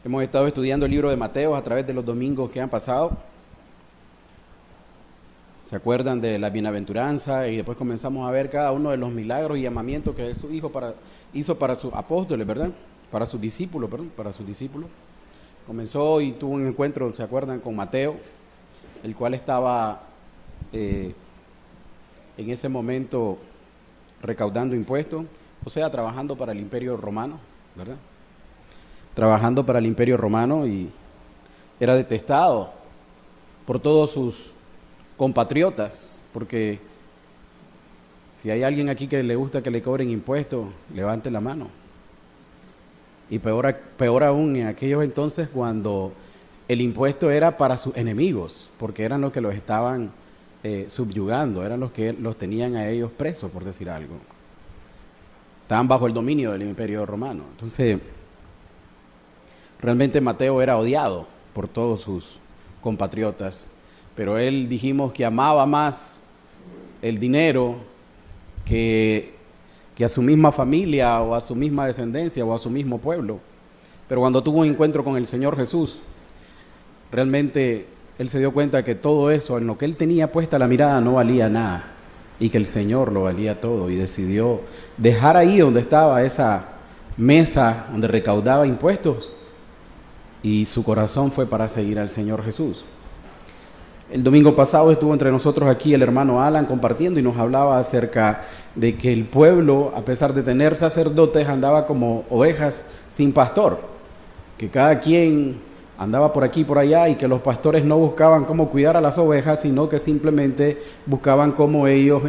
Hemos estado estudiando el libro de Mateo a través de los domingos que han pasado. ¿Se acuerdan de la bienaventuranza? Y después comenzamos a ver cada uno de los milagros y llamamientos que Jesús hizo para sus apóstoles, ¿verdad? Para sus discípulos, perdón, para sus discípulos. Comenzó y tuvo un encuentro, ¿se acuerdan? Con Mateo, el cual estaba en ese momento recaudando impuestos, o sea, trabajando para el Imperio Romano, ¿verdad? Trabajando para el Imperio Romano, y era detestado por todos sus compatriotas, porque si hay alguien aquí que le gusta que le cobren impuestos, levante la mano. Y peor aún en aquellos entonces, cuando el impuesto era para sus enemigos, porque eran los que los estaban subyugando, eran los que los tenían a ellos presos, por decir algo. Estaban bajo el dominio del Imperio Romano. Entonces, realmente Mateo era odiado por todos sus compatriotas, pero él, dijimos, que amaba más el dinero que a su misma familia o a su misma descendencia o a su mismo pueblo. Pero cuando tuvo un encuentro con el Señor Jesús, realmente él se dio cuenta que todo eso, en lo que él tenía puesta la mirada, no valía nada, y que el Señor lo valía todo, y decidió dejar ahí donde estaba esa mesa donde recaudaba impuestos, y su corazón fue para seguir al Señor Jesús. El domingo pasado estuvo entre nosotros aquí el hermano Alan compartiendo y nos hablaba acerca de que el pueblo, a pesar de tener sacerdotes, andaba como ovejas sin pastor, que cada quien andaba por aquí y por allá, y que los pastores no buscaban cómo cuidar a las ovejas, sino que simplemente buscaban cómo ellos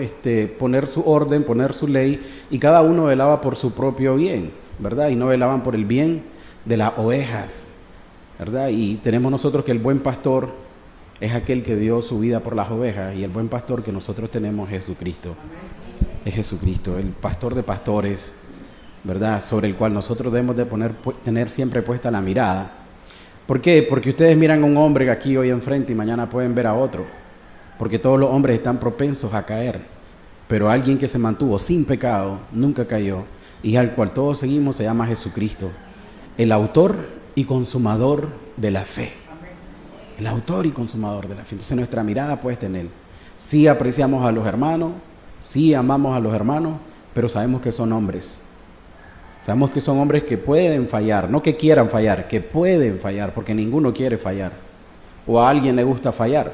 poner su orden, poner su ley, y cada uno velaba por su propio bien, ¿verdad? Y no velaban por el bien de las ovejas, ¿verdad? Y tenemos nosotros que el buen pastor es aquel que dio su vida por las ovejas, y el buen pastor que nosotros tenemos es Jesucristo. Es Jesucristo, el pastor de pastores, ¿verdad? Sobre el cual nosotros debemos de tener siempre puesta la mirada. ¿Por qué? Porque ustedes miran a un hombre aquí hoy enfrente y mañana pueden ver a otro, porque todos los hombres están propensos a caer, pero alguien que se mantuvo sin pecado, nunca cayó, y al cual todos seguimos, se llama Jesucristo, el autor y consumador de la fe. El autor y consumador de la fe. Entonces nuestra mirada puesta en Él. Sí apreciamos a los hermanos, sí amamos a los hermanos, pero sabemos que son hombres. Sabemos que son hombres que pueden fallar, no que quieran fallar, que pueden fallar, porque ninguno quiere fallar. O a alguien le gusta fallar.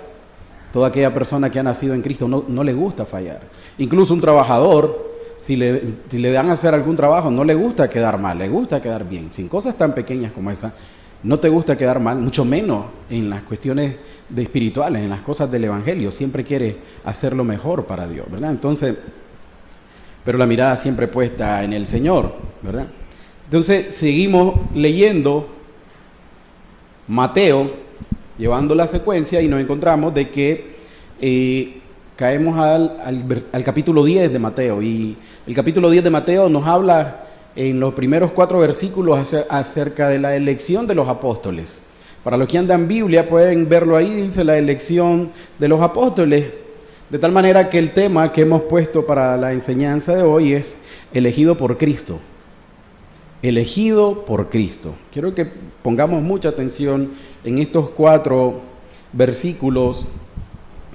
Toda aquella persona que ha nacido en Cristo no le gusta fallar. Incluso un trabajador, si le dan a hacer algún trabajo, no le gusta quedar mal, le gusta quedar bien. Sin cosas tan pequeñas como esa, no te gusta quedar mal, mucho menos en las cuestiones espirituales, en las cosas del Evangelio. Siempre quieres hacer lo mejor para Dios, ¿verdad? Entonces, pero la mirada siempre puesta en el Señor, ¿verdad? Entonces, seguimos leyendo Mateo, llevando la secuencia, y nos encontramos de que caemos al capítulo 10 de Mateo. Y el capítulo 10 de Mateo nos habla en los primeros 4 versículos acerca de la elección de los apóstoles. Para los que andan Biblia pueden verlo ahí, dice la elección de los apóstoles, de tal manera que el tema que hemos puesto para la enseñanza de hoy es elegido por Cristo. Elegido por Cristo. Quiero que pongamos mucha atención en estos 4 versículos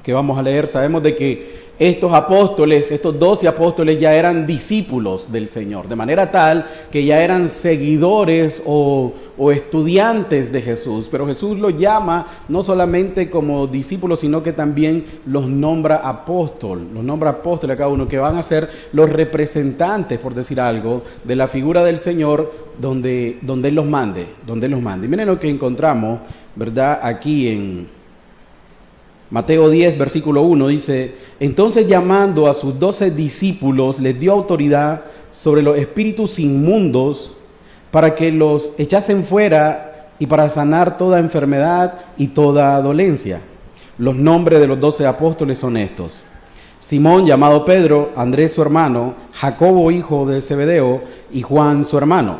que vamos a leer. Sabemos de que estos apóstoles, estos 12 apóstoles, ya eran discípulos del Señor, de manera tal que ya eran seguidores o estudiantes de Jesús, pero Jesús los llama no solamente como discípulos, sino que también los nombra apóstoles a cada uno, que van a ser los representantes, por decir algo, de la figura del Señor donde Él los mande, Y miren lo que encontramos, ¿verdad? Aquí en Mateo 10, versículo 1, dice: entonces, llamando a sus 12 discípulos, les dio autoridad sobre los espíritus inmundos para que los echasen fuera y para sanar toda enfermedad y toda dolencia. Los nombres de los 12 apóstoles son estos: Simón, llamado Pedro; Andrés su hermano; Jacobo, hijo de Zebedeo; y Juan su hermano;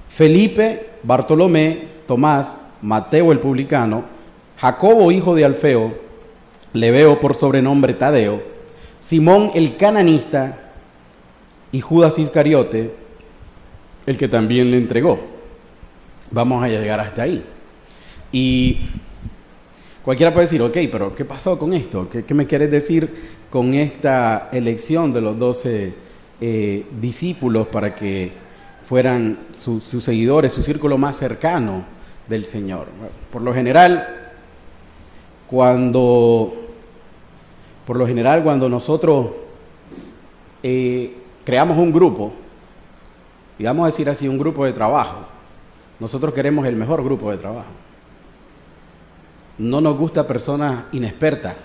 Felipe, Bartolomé, Tomás, Mateo el publicano; Jacobo, hijo de Alfeo; Lebeo, por sobrenombre Tadeo; Simón el cananista; y Judas Iscariote, el que también le entregó. vamos a llegar hasta ahí. Y cualquiera puede decir, ok, pero ¿qué pasó con esto? ¿Qué me quieres decir con esta elección de los 12 discípulos para que fueran sus seguidores, su círculo más cercano del Señor? Por lo general, cuando nosotros creamos un grupo, y vamos a decir así, un grupo de trabajo, nosotros queremos el mejor grupo de trabajo. No nos gusta personas inexpertas,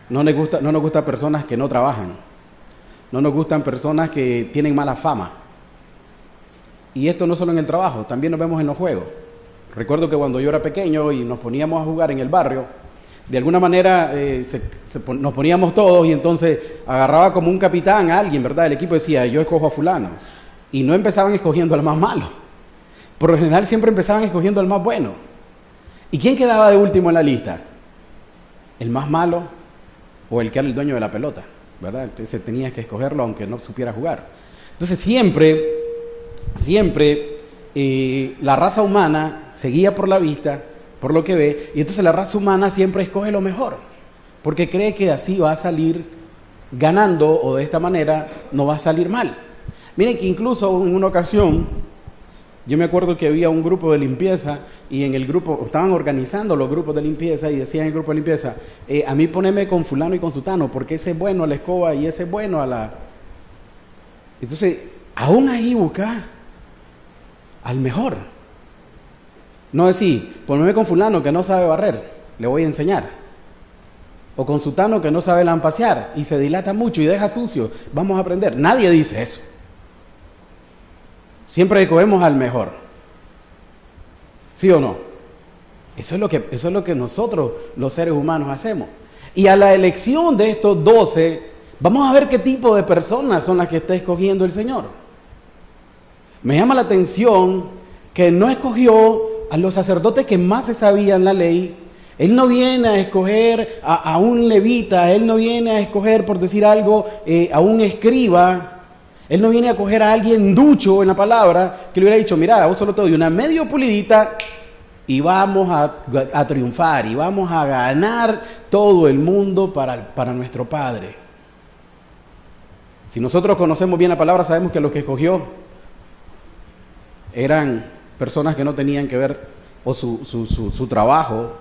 no nos gusta personas que no trabajan, no nos gustan personas que tienen mala fama. Y esto no solo en el trabajo, también nos vemos en los juegos. Recuerdo que cuando yo era pequeño y nos poníamos a jugar en el barrio, de alguna manera nos poníamos todos y entonces agarraba como un capitán a alguien, ¿verdad? El equipo decía, yo escojo a fulano. Y no empezaban escogiendo al más malo. Por lo general siempre empezaban escogiendo al más bueno. ¿Y quién quedaba de último en la lista? ¿El más malo o el que era el dueño de la pelota? ¿Verdad? Entonces tenías que escogerlo aunque no supiera jugar. Entonces siempre la raza humana se guía por la vista, por lo que ve, y entonces la raza humana siempre escoge lo mejor, porque cree que así va a salir ganando o de esta manera no va a salir mal. Miren que incluso en una ocasión, yo me acuerdo que había un grupo de limpieza y en el grupo, estaban organizando los grupos de limpieza y decían en el grupo de limpieza, a mí poneme con fulano y con sutano, porque ese es bueno a la escoba y ese es bueno a la... Entonces, aún ahí busca al mejor. No decir, poneme con fulano que no sabe barrer, le voy a enseñar. O con sutano que no sabe lampasear y se dilata mucho y deja sucio, vamos a aprender. Nadie dice eso. Siempre escogemos al mejor. ¿Sí o no? Eso es lo que nosotros, los seres humanos, hacemos. Y a la elección de estos 12, vamos a ver qué tipo de personas son las que está escogiendo el Señor. Me llama la atención que no escogió a los sacerdotes que más se sabían la ley. Él no viene a escoger a un levita, él no viene a escoger, por decir algo, a un escriba. Él no viene a coger a alguien ducho en la palabra, que le hubiera dicho, mira, vos solo te doy una medio pulidita y vamos a triunfar y vamos a ganar todo el mundo para nuestro Padre. Si nosotros conocemos bien la palabra, sabemos que los que escogió eran personas que no tenían que ver, o su trabajo,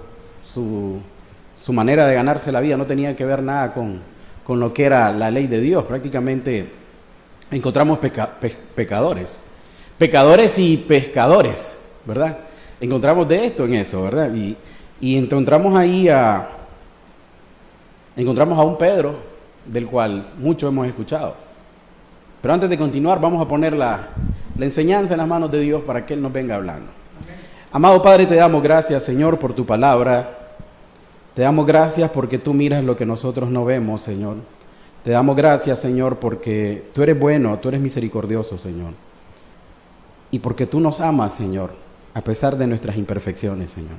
su manera de ganarse la vida no tenía que ver nada con lo que era la ley de Dios. Prácticamente encontramos pecadores y pescadores, ¿verdad? Encontramos de esto en eso, ¿verdad? Y encontramos ahí encontramos a un Pedro, del cual mucho hemos escuchado. Pero antes de continuar, vamos a poner la enseñanza en las manos de Dios para que Él nos venga hablando. Amado Padre, te damos gracias, Señor, por tu palabra. Te damos gracias porque tú miras lo que nosotros no vemos, Señor. Te damos gracias, Señor, porque tú eres bueno, tú eres misericordioso, Señor. Y porque tú nos amas, Señor, a pesar de nuestras imperfecciones, Señor.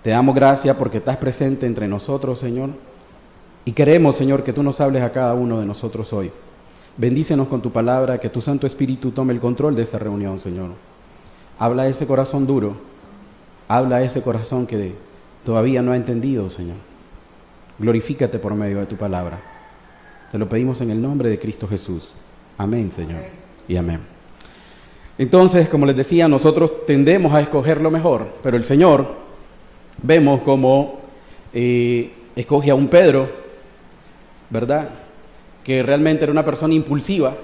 Te damos gracias porque estás presente entre nosotros, Señor. Y queremos, Señor, que tú nos hables a cada uno de nosotros hoy. Bendícenos con tu palabra, que tu Santo Espíritu tome el control de esta reunión, Señor. Habla a ese corazón duro, habla a ese corazón que todavía no ha entendido, Señor. Glorifícate por medio de tu palabra. Te lo pedimos en el nombre de Cristo Jesús. Amén, Señor. Y amén. Entonces, como les decía, nosotros tendemos a escoger lo mejor, pero el Señor, vemos como escoge a un Pedro, ¿verdad?, que realmente era una persona impulsiva.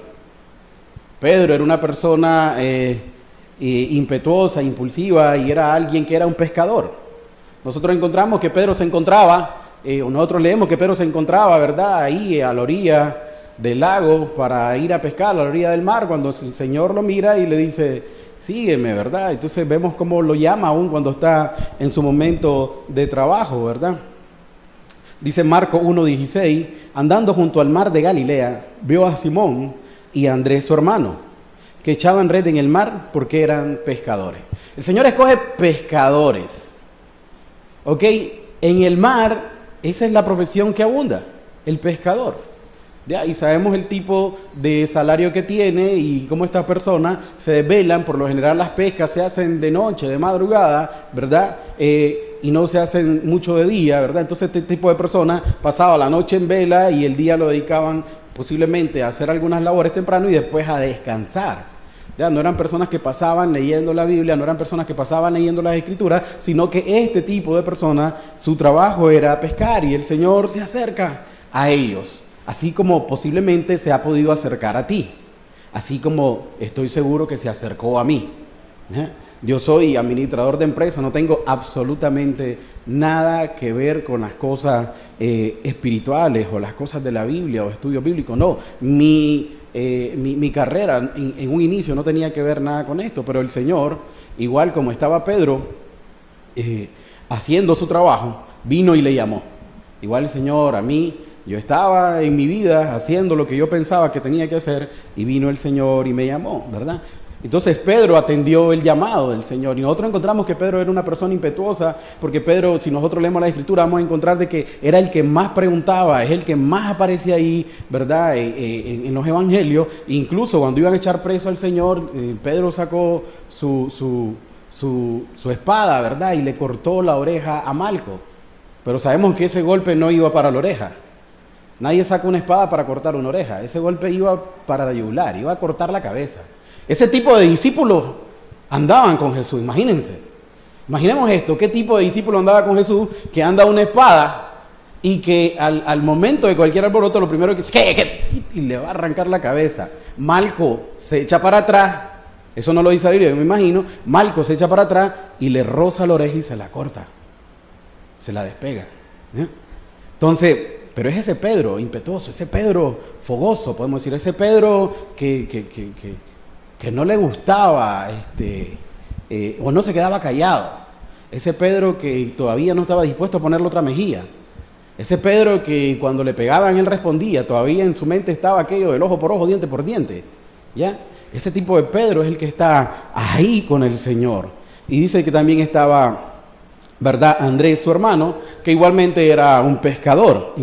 Pedro era una persona impetuosa, impulsiva, y era alguien que era un pescador. Nosotros encontramos que Pedro se encontraba, nosotros leemos que Pedro se encontraba, ¿verdad?, ahí a la orilla del lago para ir a pescar, a la orilla del mar, cuando el Señor lo mira y le dice, sígueme, ¿verdad? Entonces vemos cómo lo llama aún cuando está en su momento de trabajo, ¿verdad? Dice Marcos 1:16, andando junto al mar de Galilea, vio a Simón y a Andrés su hermano, que echaban red en el mar porque eran pescadores. El Señor escoge pescadores, ¿ok? En el mar, esa es la profesión que abunda, el pescador, ¿ya? Y sabemos el tipo de salario que tiene y cómo estas personas se desvelan. Por lo general las pescas se hacen de noche, de madrugada, ¿verdad? Y no se hacen mucho de día, ¿verdad? Entonces este tipo de personas pasaba la noche en vela y el día lo dedicaban posiblemente a hacer algunas labores temprano y después a descansar. Ya, no eran personas que pasaban leyendo la Biblia, no eran personas que pasaban leyendo las Escrituras, sino que este tipo de personas, su trabajo era pescar y el Señor se acerca a ellos, así como posiblemente se ha podido acercar a ti, así como estoy seguro que se acercó a mí. Yo soy administrador de empresa, no tengo absolutamente nada que ver con las cosas espirituales o las cosas de la Biblia o estudios bíblicos, no. Mi carrera en un inicio no tenía que ver nada con esto, pero el Señor, igual como estaba Pedro haciendo su trabajo, vino y le llamó. Igual el Señor a mí, yo estaba en mi vida haciendo lo que yo pensaba que tenía que hacer y vino el Señor y me llamó, ¿verdad? Entonces Pedro atendió el llamado del Señor y nosotros encontramos que Pedro era una persona impetuosa, porque Pedro, si nosotros leemos la Escritura, vamos a encontrar de que era el que más preguntaba, es el que más aparece ahí, ¿verdad? En los evangelios. Incluso cuando iban a echar preso al Señor, Pedro sacó su espada, ¿verdad? Y le cortó la oreja a Malco, pero sabemos que ese golpe no iba para la oreja. Nadie saca una espada para cortar una oreja, ese golpe iba para la yugular, iba a cortar la cabeza. Ese tipo de discípulos andaban con Jesús, imagínense. Imaginemos esto, ¿qué tipo de discípulo andaba con Jesús que anda una espada y que al momento de cualquier alboroto lo primero que dice, ¿qué? Y le va a arrancar la cabeza? Malco se echa para atrás, eso no lo dice la Biblia, yo me imagino. Malco se echa para atrás y le roza la oreja y se la corta, se la despega. Entonces, pero es ese Pedro impetuoso, ese Pedro fogoso, podemos decir, ese Pedro que no le gustaba, o no se quedaba callado. Ese Pedro que todavía no estaba dispuesto a ponerle otra mejilla. Ese Pedro que cuando le pegaban él respondía, todavía en su mente estaba aquello del ojo por ojo, diente por diente. ¿Ya? Ese tipo de Pedro es el que está ahí con el Señor. Y dice que también estaba, ¿verdad?, Andrés, su hermano, que igualmente era un pescador.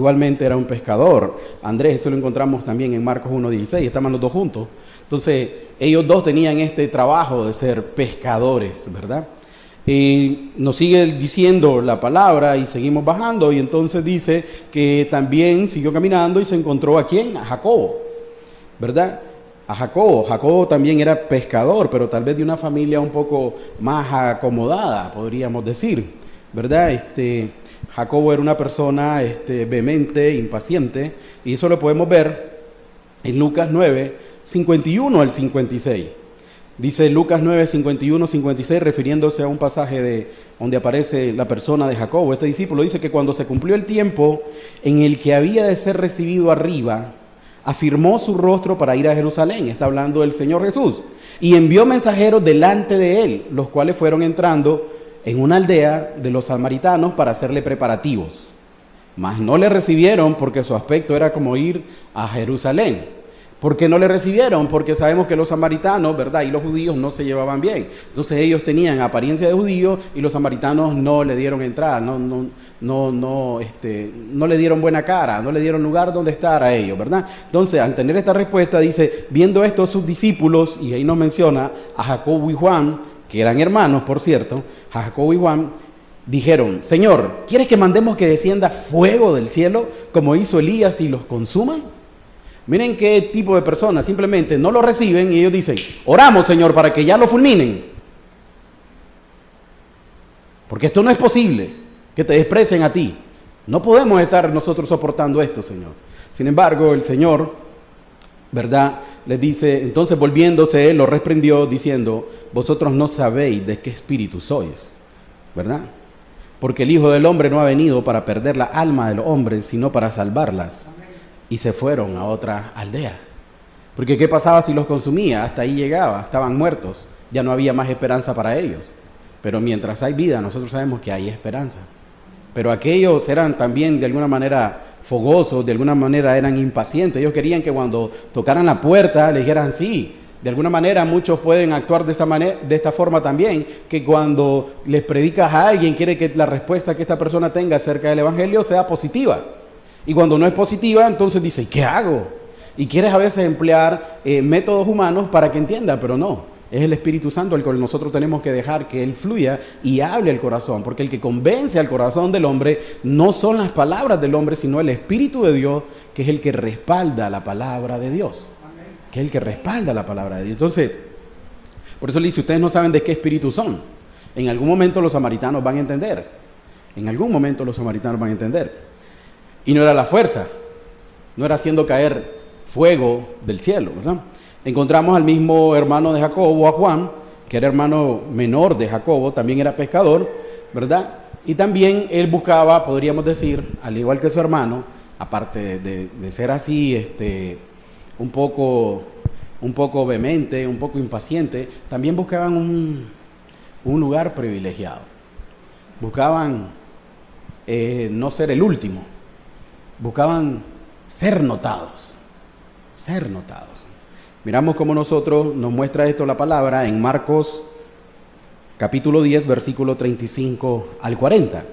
Andrés, eso lo encontramos también en Marcos 1:16, estaban los dos juntos. Entonces, ellos dos tenían este trabajo de ser pescadores, ¿verdad? Y nos sigue diciendo la palabra y seguimos bajando, y entonces dice que también siguió caminando y se encontró ¿a quién? A Jacobo, ¿verdad? A Jacobo. Jacobo también era pescador, pero tal vez de una familia un poco más acomodada, podríamos decir, ¿verdad? Jacobo era una persona vehemente, impaciente, y eso lo podemos ver en Lucas 9:51 al 56. Dice Lucas 9:51-56, refiriéndose a un pasaje donde aparece la persona de Jacobo, este discípulo. Dice que cuando se cumplió el tiempo en el que había de ser recibido arriba, afirmó su rostro para ir a Jerusalén. Está hablando del Señor Jesús. Y envió mensajeros delante de él, los cuales fueron entrando en una aldea de los samaritanos para hacerle preparativos. Mas no le recibieron porque su aspecto era como ir a Jerusalén. ¿Por qué no le recibieron? Porque sabemos que los samaritanos, ¿verdad?, y los judíos no se llevaban bien. Entonces ellos tenían apariencia de judíos y los samaritanos no le dieron entrada, no le dieron buena cara, no le dieron lugar donde estar a ellos, ¿verdad? Entonces, al tener esta respuesta, dice, viendo esto sus discípulos, y ahí nos menciona a Jacobo y Juan, que eran hermanos, por cierto, a Jacobo y Juan, dijeron, Señor, ¿quieres que mandemos que descienda fuego del cielo, como hizo Elías, y los consuman? Miren qué tipo de personas, simplemente no lo reciben y ellos dicen, oramos, Señor, para que ya lo fulminen. Porque esto no es posible, que te desprecien a ti. No podemos estar nosotros soportando esto, Señor. Sin embargo, el Señor, ¿verdad?, les dice, entonces volviéndose, él lo reprendió diciendo, vosotros no sabéis de qué espíritu sois, ¿verdad? Porque el Hijo del Hombre no ha venido para perder la alma de los hombres, sino para salvarlas. Y se fueron a otra aldea. Porque ¿qué pasaba si los consumía? Hasta ahí llegaba, estaban muertos, ya no había más esperanza para ellos. Pero mientras hay vida, nosotros sabemos que hay esperanza. Pero aquellos eran también de alguna manera fogosos, de alguna manera eran impacientes. Ellos querían que cuando tocaran la puerta le dijeran sí. De alguna manera muchos pueden actuar de esta forma también, que cuando les predicas a alguien quiere que la respuesta que esta persona tenga acerca del evangelio sea positiva. Y cuando no es positiva, entonces dice, ¿qué hago? Y quieres a veces emplear métodos humanos para que entienda, pero no. Es el Espíritu Santo el cual nosotros tenemos que dejar que Él fluya y hable al corazón, porque el que convence al corazón del hombre no son las palabras del hombre, sino el Espíritu de Dios, que es el que respalda la palabra de Dios. Que es el que respalda la palabra de Dios. Entonces, por eso le dice, ustedes no saben de qué espíritu son. En algún momento los samaritanos van a entender. En algún momento los samaritanos van a entender. Y no era la fuerza, no era haciendo caer fuego del cielo, ¿verdad? Encontramos al mismo hermano de Jacobo, a Juan, que era hermano menor de Jacobo, también era pescador, ¿verdad? Y también él buscaba, podríamos decir, al igual que su hermano, aparte de ser así, un poco vehemente, un poco impaciente, también buscaban un lugar privilegiado. Buscaban no ser el último, buscaban ser notados, ser notados. Miramos cómo nosotros nos muestra esto la palabra en Marcos capítulo 10, versículo 35 al 40.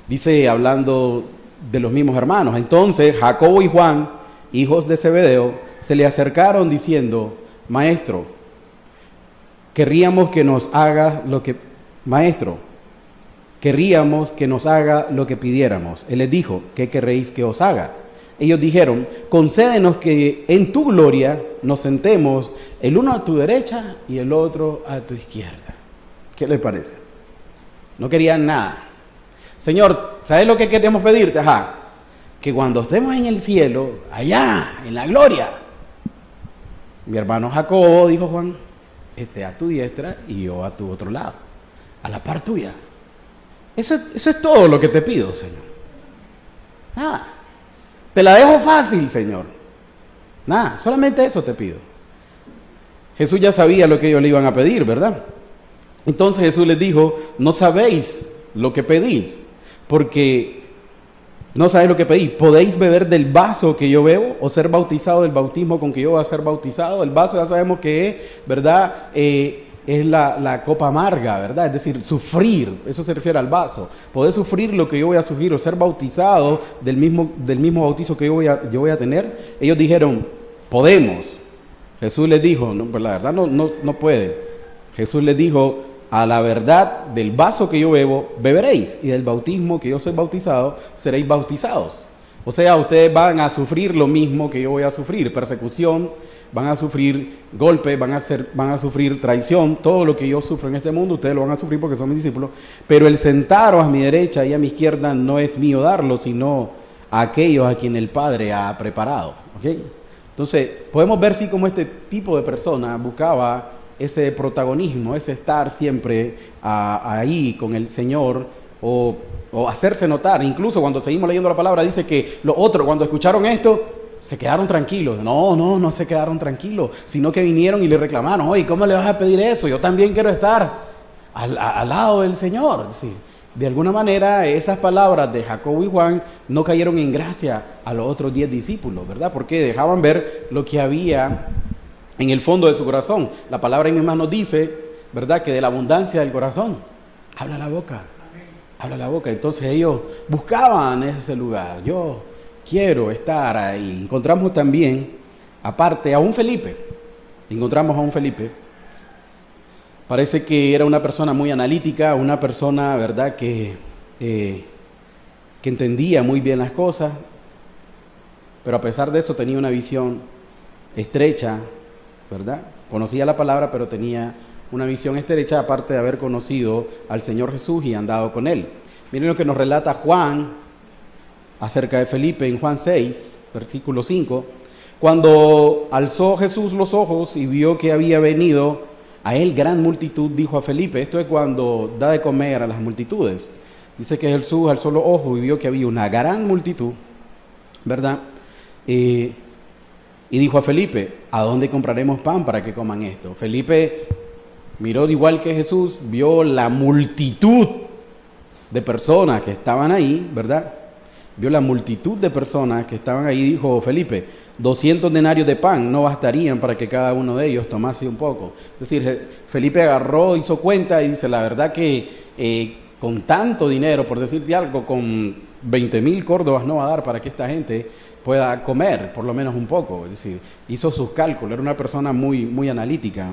Dice, hablando de los mismos hermanos, entonces Jacobo y Juan, hijos de Zebedeo, se le acercaron diciendo, Maestro, querríamos que nos haga lo que pidiéramos. Él les dijo, ¿qué querréis que os haga? Ellos dijeron, concédenos que en tu gloria nos sentemos el uno a tu derecha y el otro a tu izquierda. ¿Qué les parece? No querían nada. Señor, ¿sabes lo que queremos pedirte? Que cuando estemos en el cielo, allá, en la gloria, mi hermano Jacobo, dijo Juan, esté a tu diestra y yo a tu otro lado, a la par tuya. Eso es todo lo que te pido, Señor. Nada. Te la dejo fácil, Señor. Nada, solamente eso te pido. Jesús ya sabía lo que ellos le iban a pedir, ¿verdad? Entonces Jesús les dijo, no sabéis lo que pedís, porque no sabéis lo que pedís. ¿Podéis beber del vaso que yo bebo o ser bautizado del bautismo con que yo voy a ser bautizado? El vaso ya sabemos que es, ¿verdad? Es la copa amarga, ¿verdad? Es decir, sufrir, eso se refiere al vaso. Poder sufrir lo que yo voy a sufrir o ser bautizado del mismo bautizo que yo voy a tener. Ellos dijeron, podemos. Jesús les dijo, no, pues la verdad no puede. Jesús les dijo, a la verdad del vaso que yo bebo, beberéis, y del bautismo que yo soy bautizado, seréis bautizados. O sea, ustedes van a sufrir lo mismo que yo voy a sufrir, persecución, van a sufrir golpes, van a sufrir traición, todo lo que yo sufro en este mundo, ustedes lo van a sufrir porque son mis discípulos, pero el sentaros a mi derecha y a mi izquierda no es mío darlo, sino a aquellos a quien el Padre ha preparado. ¿Okay? Entonces, podemos ver si como este tipo de persona buscaba ese protagonismo, ese estar siempre ahí con el Señor o hacerse notar. Incluso cuando seguimos leyendo la palabra dice que los otros cuando escucharon esto se quedaron tranquilos. No se quedaron tranquilos, sino que vinieron y le reclamaron, oye, ¿cómo le vas a pedir eso? Yo también quiero estar al lado del Señor. Sí. De alguna manera esas palabras de Jacobo y Juan no cayeron en gracia a los otros 10 discípulos, ¿verdad? Porque dejaban ver lo que había en el fondo de su corazón. La palabra misma nos dice, ¿verdad?, que de la abundancia del corazón habla la boca. Habla la boca. Entonces ellos buscaban ese lugar. Yo quiero estar ahí. Encontramos también, aparte, a un Felipe. Encontramos a un Felipe. Parece que era una persona muy analítica, una persona, ¿verdad?, que entendía muy bien las cosas, pero a pesar de eso tenía una visión estrecha, ¿verdad? Conocía la palabra, pero tenía una visión estrecha, aparte de haber conocido al Señor Jesús y andado con Él. Miren lo que nos relata Juan acerca de Felipe en Juan 6, versículo 5. Cuando alzó Jesús los ojos y vio que había venido a él gran multitud, dijo a Felipe, esto es cuando da de comer a las multitudes. Dice que Jesús alzó los ojos y vio que había una gran multitud, ¿verdad? Y dijo a Felipe, ¿a dónde compraremos pan para que coman esto? Felipe miró igual que Jesús, vio la multitud de personas que estaban ahí, ¿verdad? Vio la multitud de personas que estaban ahí, dijo Felipe, 200 denarios de pan no bastarían para que cada uno de ellos tomase un poco. Es decir, Felipe agarró, hizo cuenta y dice, la verdad que con tanto dinero, por decirte algo, con 20,000 córdobas no va a dar para que esta gente pueda comer por lo menos un poco. Es decir, hizo sus cálculos, era una persona muy, muy analítica,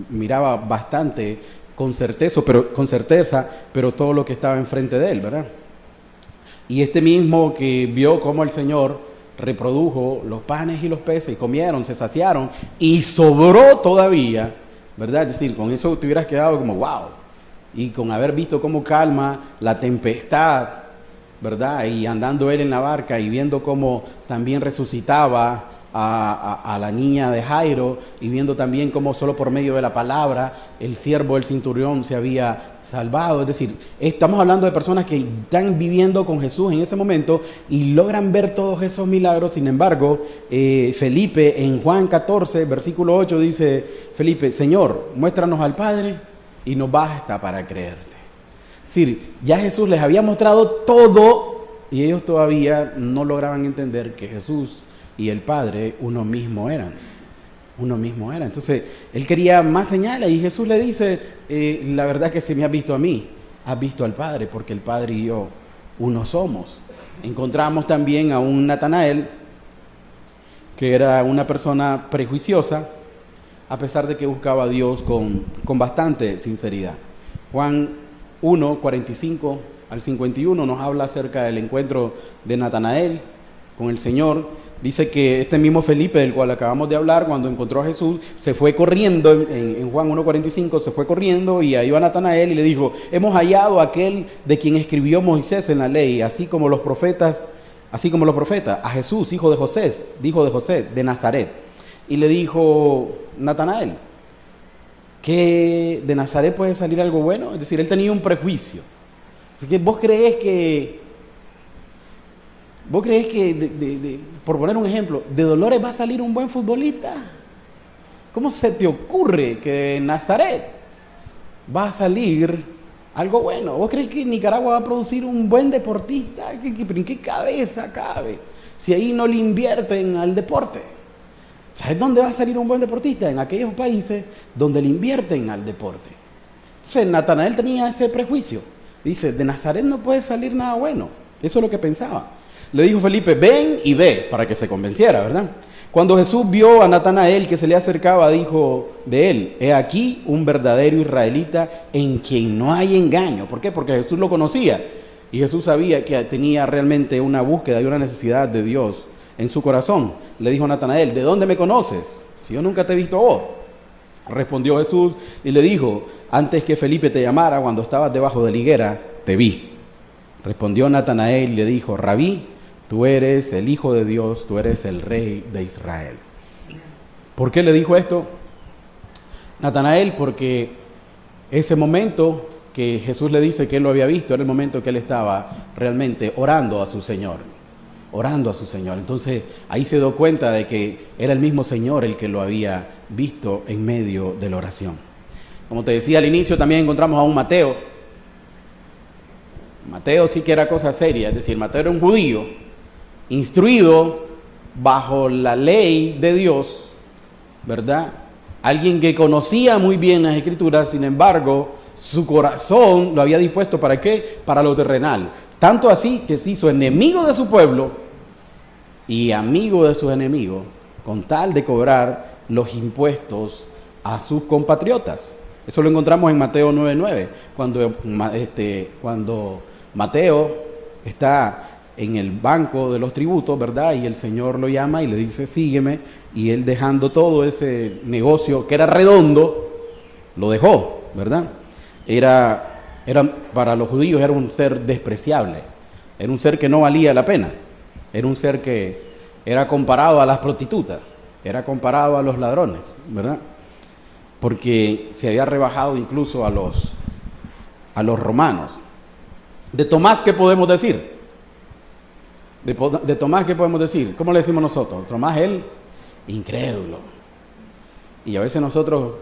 miraba bastante con certeza, pero todo lo que estaba enfrente de él, ¿verdad? Y este mismo que vio cómo el Señor reprodujo los panes y los peces y comieron, se saciaron y sobró todavía, ¿verdad? Es decir, con eso te hubieras quedado como wow. Y con haber visto cómo calma la tempestad, ¿verdad? Y andando él en la barca y viendo cómo también resucitaba a la niña de Jairo, y viendo también cómo solo por medio de la palabra el siervo del centurión se había salvado. Es decir, estamos hablando de personas que están viviendo con Jesús en ese momento y logran ver todos esos milagros. Sin embargo, Felipe en Juan 14, versículo 8 dice, Felipe, Señor, muéstranos al Padre y nos basta para creerte. Es decir, ya Jesús les había mostrado todo y ellos todavía no lograban entender que Jesús y el Padre uno mismo eran. Entonces, él quería más señales y Jesús le dice, la verdad que si me has visto a mí, has visto al Padre, porque el Padre y yo uno somos. Encontramos también a un Natanael, que era una persona prejuiciosa, a pesar de que buscaba a Dios con bastante sinceridad. Juan 1, 45 al 51 nos habla acerca del encuentro de Natanael con el Señor. Dice que este mismo Felipe, del cual acabamos de hablar, cuando encontró a Jesús, se fue corriendo, en Juan 1:45, se fue corriendo y ahí va Natanael y le dijo, hemos hallado a aquel de quien escribió Moisés en la ley, así como los profetas, a Jesús, hijo de José, de Nazaret. Y le dijo Natanael, ¿que de Nazaret puede salir algo bueno? Es decir, él tenía un prejuicio. Así que ¿vos creés que, por poner un ejemplo, de Dolores va a salir un buen futbolista? ¿Cómo se te ocurre que de Nazaret va a salir algo bueno? ¿Vos creés que Nicaragua va a producir un buen deportista? ¿Pero en qué cabeza cabe? Si ahí no le invierten al deporte. ¿Sabes dónde va a salir un buen deportista? En aquellos países donde le invierten al deporte. Entonces Natanael tenía ese prejuicio. Dice, de Nazaret no puede salir nada bueno. Eso es lo que pensaba. Le dijo Felipe, ven y ve, para que se convenciera, ¿verdad? Cuando Jesús vio a Natanael que se le acercaba, dijo de él, he aquí un verdadero israelita en quien no hay engaño. ¿Por qué? Porque Jesús lo conocía y Jesús sabía que tenía realmente una búsqueda y una necesidad de Dios en su corazón. Le dijo a Natanael, ¿de dónde me conoces? Si yo nunca te he visto vos. Respondió Jesús y le dijo, antes que Felipe te llamara, cuando estabas debajo de la higuera, te vi. Respondió Natanael y le dijo, Rabí, tú eres el Hijo de Dios, tú eres el Rey de Israel. ¿Por qué le dijo esto Natanael? Porque ese momento que Jesús le dice que él lo había visto, era el momento que él estaba realmente orando a su Señor. Entonces ahí se dio cuenta de que era el mismo Señor el que lo había visto en medio de la oración. Como te decía al inicio, también encontramos a un Mateo. Mateo sí que era cosa seria, es decir, Mateo era un judío instruido bajo la ley de Dios, ¿verdad? Alguien que conocía muy bien las Escrituras, sin embargo, su corazón lo había dispuesto ¿para qué? Para lo terrenal. Tanto así que se hizo enemigo de su pueblo y amigo de sus enemigos, con tal de cobrar los impuestos a sus compatriotas. Eso lo encontramos en Mateo 9:9, cuando Mateo está en el banco de los tributos, ¿verdad? Y el Señor lo llama y le dice, sígueme, y él dejando todo ese negocio que era redondo, lo dejó, ¿verdad? Era para los judíos era un ser despreciable, era un ser que no valía la pena, era un ser que era comparado a las prostitutas, era comparado a los ladrones, ¿verdad? Porque se había rebajado incluso a los romanos. De Tomás, ¿qué podemos decir? De Tomás, ¿qué podemos decir? ¿Cómo le decimos nosotros? Tomás, el incrédulo. Y a veces nosotros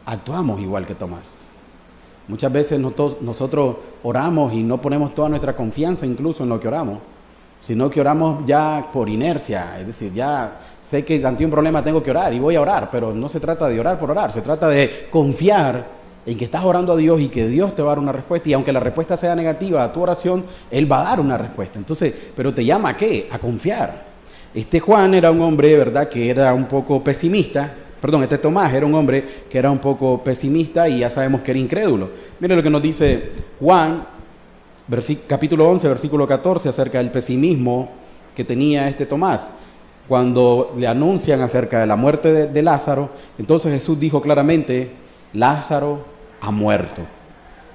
actuamos igual que Tomás. Muchas veces nosotros oramos y no ponemos toda nuestra confianza incluso en lo que oramos, sino que oramos ya por inercia. Es decir, ya sé que ante un problema tengo que orar y voy a orar, pero no se trata de orar por orar, se trata de confiar en que estás orando a Dios y que Dios te va a dar una respuesta, y aunque la respuesta sea negativa a tu oración, Él va a dar una respuesta. Entonces, pero te llama ¿a qué? A confiar. Este Juan era un hombre, ¿verdad?, que era un poco pesimista. Perdón, este Tomás era un hombre que era un poco pesimista y ya sabemos que era incrédulo. Mire lo que nos dice Juan, capítulo 11, versículo 14, acerca del pesimismo que tenía este Tomás. Cuando le anuncian acerca de la muerte de Lázaro, entonces Jesús dijo claramente: Lázaro ha muerto,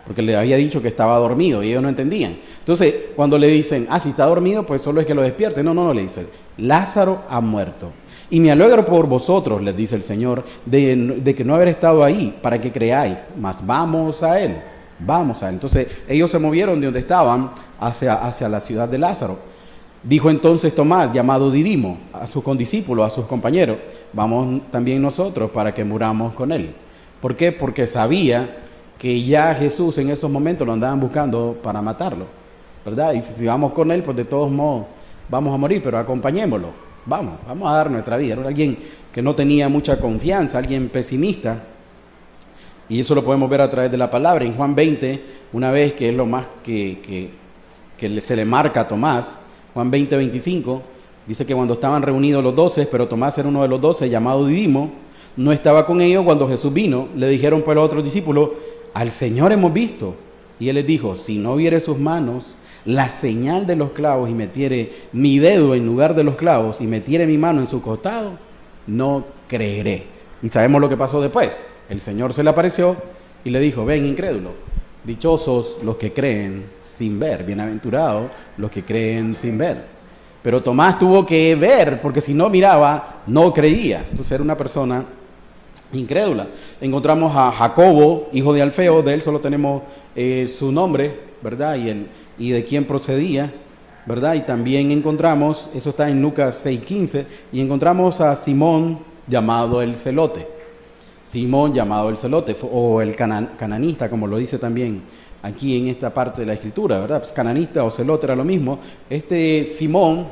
porque le había dicho que estaba dormido y ellos no entendían. Entonces, cuando le dicen, si está dormido, pues solo es que lo despierte. No, le dicen, Lázaro ha muerto. Y me alegro por vosotros, les dice el Señor, de que no haber estado ahí, para que creáis, mas vamos a Él. Entonces, ellos se movieron de donde estaban hacia la ciudad de Lázaro. Dijo entonces Tomás, llamado Didimo, a sus condiscípulos, a sus compañeros: vamos también nosotros para que muramos con Él. ¿Por qué? Porque sabía que ya Jesús en esos momentos lo andaban buscando para matarlo, ¿verdad? Y si vamos con Él, pues de todos modos vamos a morir, pero acompañémoslo. Vamos a dar nuestra vida. Era alguien que no tenía mucha confianza, alguien pesimista. Y eso lo podemos ver a través de la palabra. En Juan 20, una vez, que es lo más que se le marca a Tomás, Juan 20, 25, dice que cuando estaban reunidos los 12, pero Tomás era uno de los 12, llamado Didimo, no estaba con ellos cuando Jesús vino. Le dijeron pues los otros discípulos: al Señor hemos visto. Y Él les dijo: si no viere sus manos la señal de los clavos, y metiere mi dedo en lugar de los clavos, y metiere mi mano en su costado, no creeré. Y sabemos lo que pasó después. El Señor se le apareció y le dijo: ven, incrédulo, dichosos los que creen sin ver, bienaventurados los que creen sin ver. Pero Tomás tuvo que ver, porque si no miraba, no creía. Entonces era una persona incrédula. Encontramos a Jacobo, hijo de Alfeo, de él solo tenemos su nombre, ¿verdad? Y de quién procedía, ¿verdad? Y también encontramos, eso está en Lucas 6:15, y encontramos a Simón, llamado el Celote. Simón, llamado el Celote, o el cananista, como lo dice también aquí en esta parte de la Escritura, ¿verdad? Pues cananista o celote era lo mismo. Este Simón,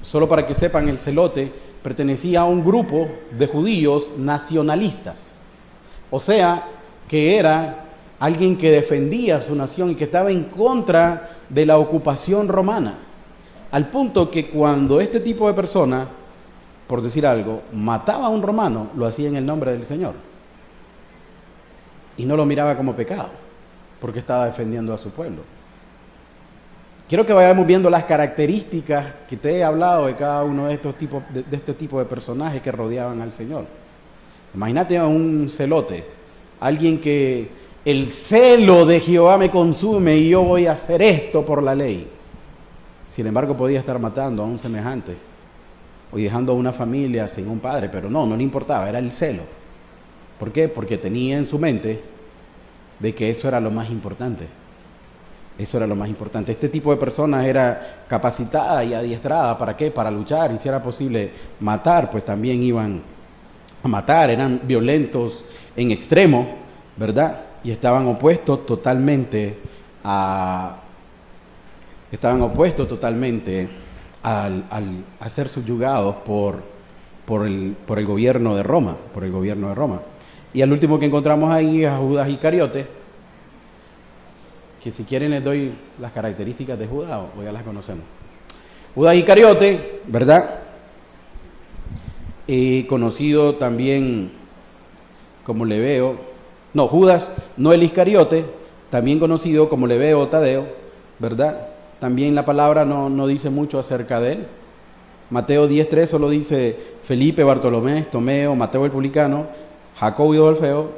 solo para que sepan, el Celote pertenecía a un grupo de judíos nacionalistas. O sea, que era alguien que defendía su nación y que estaba en contra de la ocupación romana. Al punto que cuando este tipo de personas, por decir algo, mataba a un romano, lo hacía en el nombre del Señor. Y no lo miraba como pecado, porque estaba defendiendo a su pueblo. Quiero que vayamos viendo las características que te he hablado de cada uno de estos tipos de este tipo de personajes que rodeaban al Señor. Imagínate a un celote, alguien que el celo de Jehová me consume y yo voy a hacer esto por la ley. Sin embargo, podía estar matando a un semejante o dejando a una familia sin un padre, pero no le importaba, era el celo. ¿Por qué? Porque tenía en su mente de que eso era lo más importante. Eso era lo más importante. Este tipo de personas era capacitada y adiestrada, ¿para qué? Para luchar, y si era posible matar, pues también iban a matar. Eran violentos en extremo, ¿verdad? Y estaban opuestos totalmente a ser subyugados por el gobierno de Roma, Y al último que encontramos ahí es a Judas Iscariote, que si quieren les doy las características de Judas, o ya las conocemos. Judas Iscariote, ¿verdad? Conocido también como Judas, no el Iscariote, también conocido como Leveo o Tadeo, ¿verdad? También la palabra no dice mucho acerca de él. Mateo 10:3 solo dice Felipe, Bartolomé, Tomeo, Mateo el publicano, Jacobo hijo de Alfeo,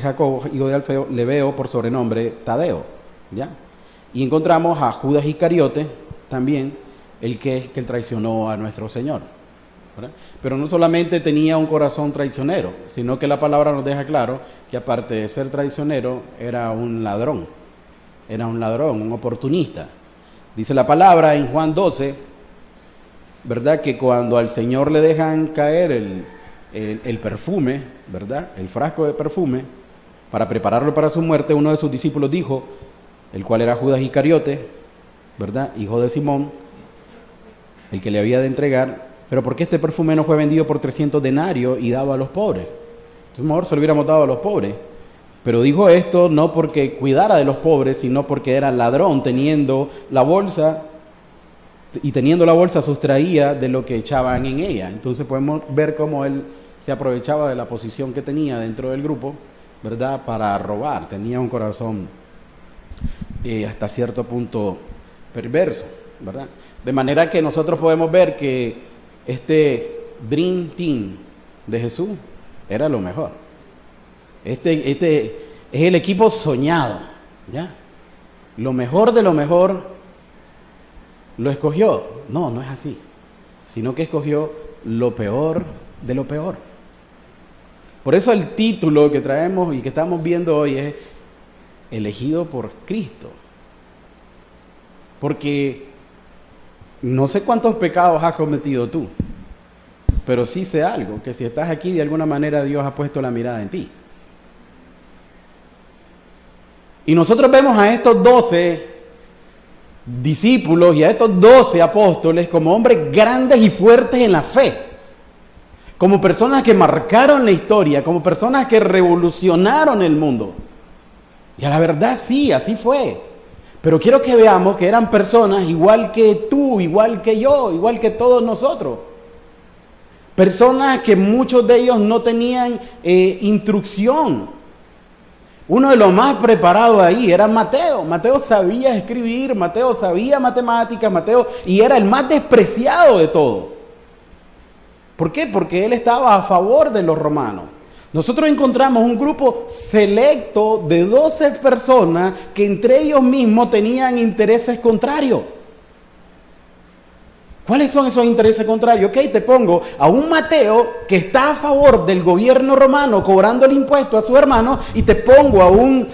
Jacobo hijo de Alfeo, Leveo por sobrenombre Tadeo, ¿ya? Y encontramos a Judas Iscariote también, el que traicionó a nuestro Señor, ¿verdad? Pero no solamente tenía un corazón traicionero, sino que la palabra nos deja claro que aparte de ser traicionero, era un ladrón, un oportunista. Dice la palabra en Juan 12, ¿verdad? Que cuando al Señor le dejan caer el perfume, ¿verdad? El frasco de perfume, para prepararlo para su muerte, uno de sus discípulos dijo, el cual era Judas Iscariote, ¿verdad? Hijo de Simón, el que le había de entregar, pero ¿por qué este perfume no fue vendido por 300 denarios y dado a los pobres? Entonces mejor se lo hubiéramos dado a los pobres. Pero dijo esto no porque cuidara de los pobres, sino porque era ladrón, teniendo la bolsa sustraía de lo que echaban en ella. Entonces podemos ver cómo él se aprovechaba de la posición que tenía dentro del grupo, ¿verdad?, para robar. Tenía un corazón hasta cierto punto perverso, ¿verdad? De manera que nosotros podemos ver que este Dream Team de Jesús era lo mejor. Este es el equipo soñado, ¿ya? Lo mejor de lo mejor lo escogió. No, no es así, sino que escogió lo peor de lo peor. Por eso el título que traemos y que estamos viendo hoy es Elegido por Cristo. Porque no sé cuántos pecados has cometido tú, pero sí sé algo, que si estás aquí de alguna manera Dios ha puesto la mirada en ti. Y nosotros vemos a estos 12 discípulos y a estos 12 apóstoles como hombres grandes y fuertes en la fe, como personas que marcaron la historia, como personas que revolucionaron el mundo. Y a la verdad sí, así fue. Pero quiero que veamos que eran personas igual que tú, igual que yo, igual que todos nosotros. Personas que muchos de ellos no tenían instrucción. Uno de los más preparados ahí era Mateo. Mateo sabía escribir, Mateo sabía matemáticas, y era el más despreciado de todos. ¿Por qué? Porque él estaba a favor de los romanos. Nosotros encontramos un grupo selecto de 12 personas que entre ellos mismos tenían intereses contrarios. ¿Cuáles son esos intereses contrarios? Ok, te pongo a un Mateo que está a favor del gobierno romano cobrando el impuesto a su hermano, y te pongo a un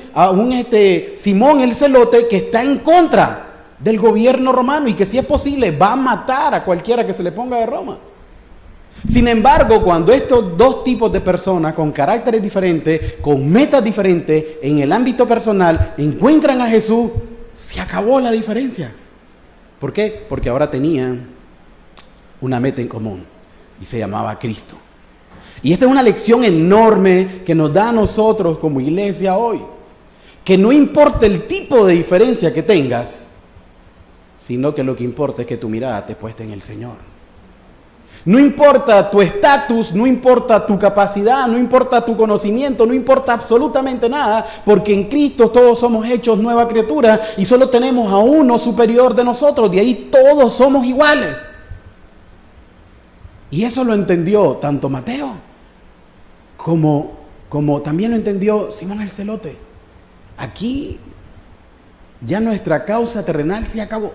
Simón el Celote que está en contra del gobierno romano y que, si es posible, va a matar a cualquiera que se le ponga de Roma. Sin embargo, cuando estos dos tipos de personas con caracteres diferentes, con metas diferentes en el ámbito personal, encuentran a Jesús, se acabó la diferencia. ¿Por qué? Porque ahora tenían una meta en común y se llamaba Cristo. Y esta es una lección enorme que nos da a nosotros como iglesia hoy. Que no importa el tipo de diferencia que tengas, sino que lo que importa es que tu mirada esté puesta en el Señor. No importa tu estatus, no importa tu capacidad, no importa tu conocimiento, no importa absolutamente nada, porque en Cristo todos somos hechos nueva criatura y solo tenemos a uno superior de nosotros. De ahí todos somos iguales. Y eso lo entendió tanto Mateo como también lo entendió Simón el Celote. Aquí ya nuestra causa terrenal se acabó.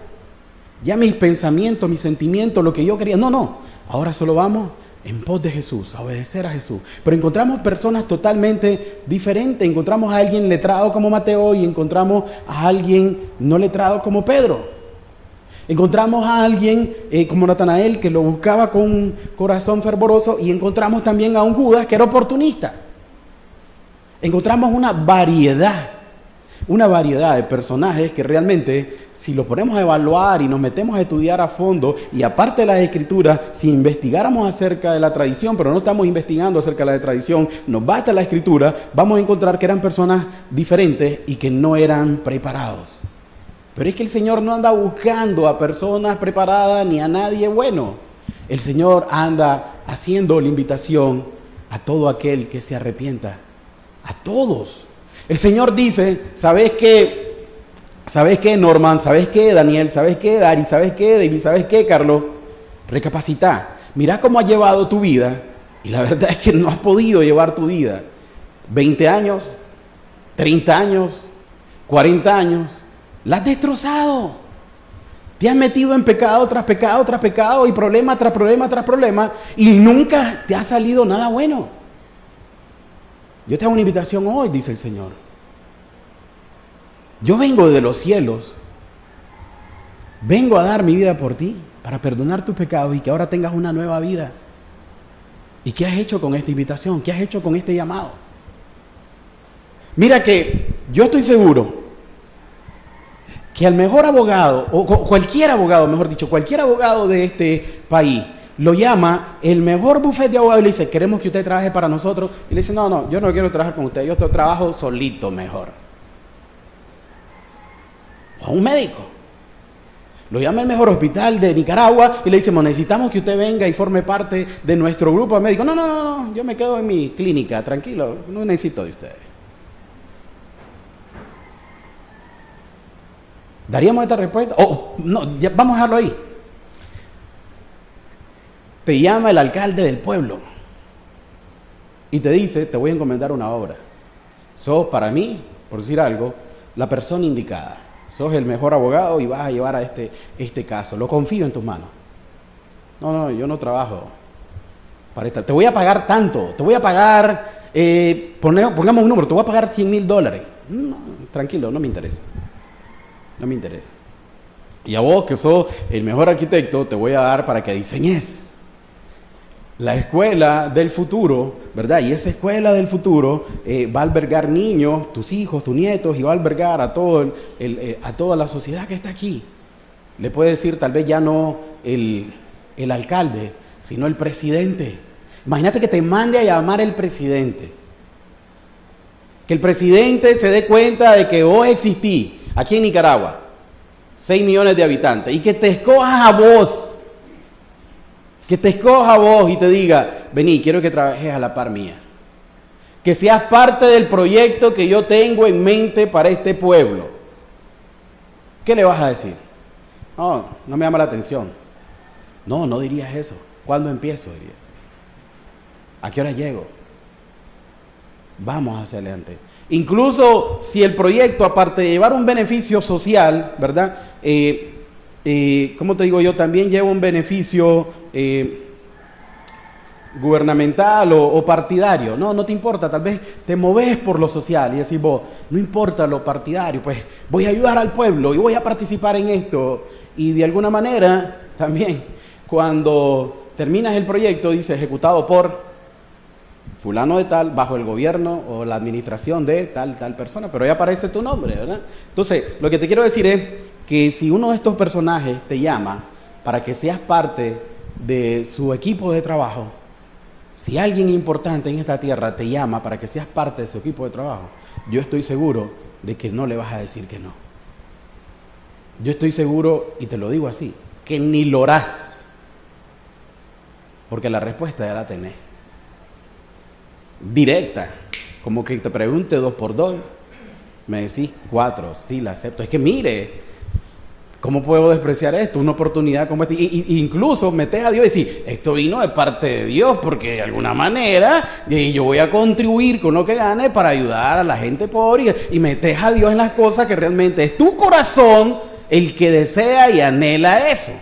Ya mis pensamientos, mis sentimientos, lo que yo quería, no. Ahora solo vamos en pos de Jesús, a obedecer a Jesús. Pero encontramos personas totalmente diferentes. Encontramos a alguien letrado como Mateo y encontramos a alguien no letrado como Pedro. Encontramos a alguien como Natanael, que lo buscaba con un corazón fervoroso, y encontramos también a un Judas que era oportunista. Encontramos una variedad de personajes que realmente, si lo ponemos a evaluar y nos metemos a estudiar a fondo, y aparte de las escrituras, si investigáramos acerca de la tradición, pero no estamos investigando acerca de la tradición, nos basta la escritura, vamos a encontrar que eran personas diferentes y que no eran preparados. Pero es que el Señor no anda buscando a personas preparadas ni a nadie bueno. El Señor anda haciendo la invitación a todo aquel que se arrepienta, a todos. El Señor dice, ¿sabes qué? ¿Sabes qué, Norman? ¿Sabes qué, Daniel? ¿Sabes qué, Dari? ¿Sabes qué, David? ¿Sabes qué, Carlos? Recapacita. Mira cómo has llevado tu vida. Y la verdad es que no has podido llevar tu vida. 20 años, 30 años, 40 años. La has destrozado. Te has metido en pecado tras pecado tras pecado y problema tras problema tras problema. Y nunca te ha salido nada bueno. Yo te hago una invitación hoy, dice el Señor. Yo vengo de los cielos, vengo a dar mi vida por ti, para perdonar tus pecados y que ahora tengas una nueva vida. ¿Y qué has hecho con esta invitación? ¿Qué has hecho con este llamado? Mira que yo estoy seguro que al mejor abogado, o cualquier abogado, mejor dicho, cualquier abogado de este país, lo llama el mejor buffet de abogados y le dice, queremos que usted trabaje para nosotros. Y le dice, no, yo no quiero trabajar con usted, yo trabajo solito mejor. O a un médico. Lo llama el mejor hospital de Nicaragua y le dice, necesitamos que usted venga y forme parte de nuestro grupo de médicos. No, yo me quedo en mi clínica, tranquilo, no necesito de ustedes. ¿Daríamos esta respuesta? No, ya, vamos a dejarlo ahí. Te llama el alcalde del pueblo y te dice, te voy a encomendar una obra. Sos para mí, por decir algo, la persona indicada. Sos el mejor abogado y vas a llevar a este caso. Lo confío en tus manos. No, yo no trabajo para esta. Te voy a pagar tanto. Te voy a pagar, pongamos un número, te voy a pagar $100,000. No, tranquilo, no me interesa. No me interesa. Y a vos, que sos el mejor arquitecto, te voy a dar para que diseñes la escuela del futuro, ¿verdad? Y esa escuela del futuro va a albergar niños, tus hijos, tus nietos, y va a albergar a toda la sociedad que está aquí. Le puede decir tal vez ya no el alcalde, sino el presidente. Imagínate que te mande a llamar el presidente. Que el presidente se dé cuenta de que vos existís aquí en Nicaragua, 6 millones de habitantes, y que te escojas a vos. Que te escoja a vos y te diga, vení, quiero que trabajes a la par mía. Que seas parte del proyecto que yo tengo en mente para este pueblo. ¿Qué le vas a decir? No me llama la atención. No dirías eso. ¿Cuándo empiezo? Diría. ¿A qué hora llego? Vamos hacia adelante. Incluso si el proyecto, aparte de llevar un beneficio social, ¿verdad? ¿Cómo te digo yo? También lleva un beneficio gubernamental o partidario. No te importa, tal vez te moves por lo social y decís vos, no importa lo partidario, pues voy a ayudar al pueblo y voy a participar en esto. Y de alguna manera, también, cuando terminas el proyecto, dice ejecutado por fulano de tal, bajo el gobierno o la administración de tal persona, pero ahí aparece tu nombre, ¿verdad? Entonces, lo que te quiero decir es que si uno de estos personajes te llama para que seas parte de su equipo de trabajo, si alguien importante en esta tierra te llama para que seas parte de su equipo de trabajo, yo estoy seguro de que no le vas a decir que no. Yo estoy seguro, y te lo digo así, que ni lo harás, porque la respuesta ya la tenés. Directa, como que te pregunte 2 por 2, me decís 4, sí, la acepto. Es que mire, ¿cómo puedo despreciar esto? Una oportunidad como esta. Y incluso metes a Dios y decís, esto vino de parte de Dios, porque de alguna manera yo voy a contribuir con lo que gane para ayudar a la gente pobre. Y metes a Dios en las cosas que realmente es tu corazón el que desea y anhela eso.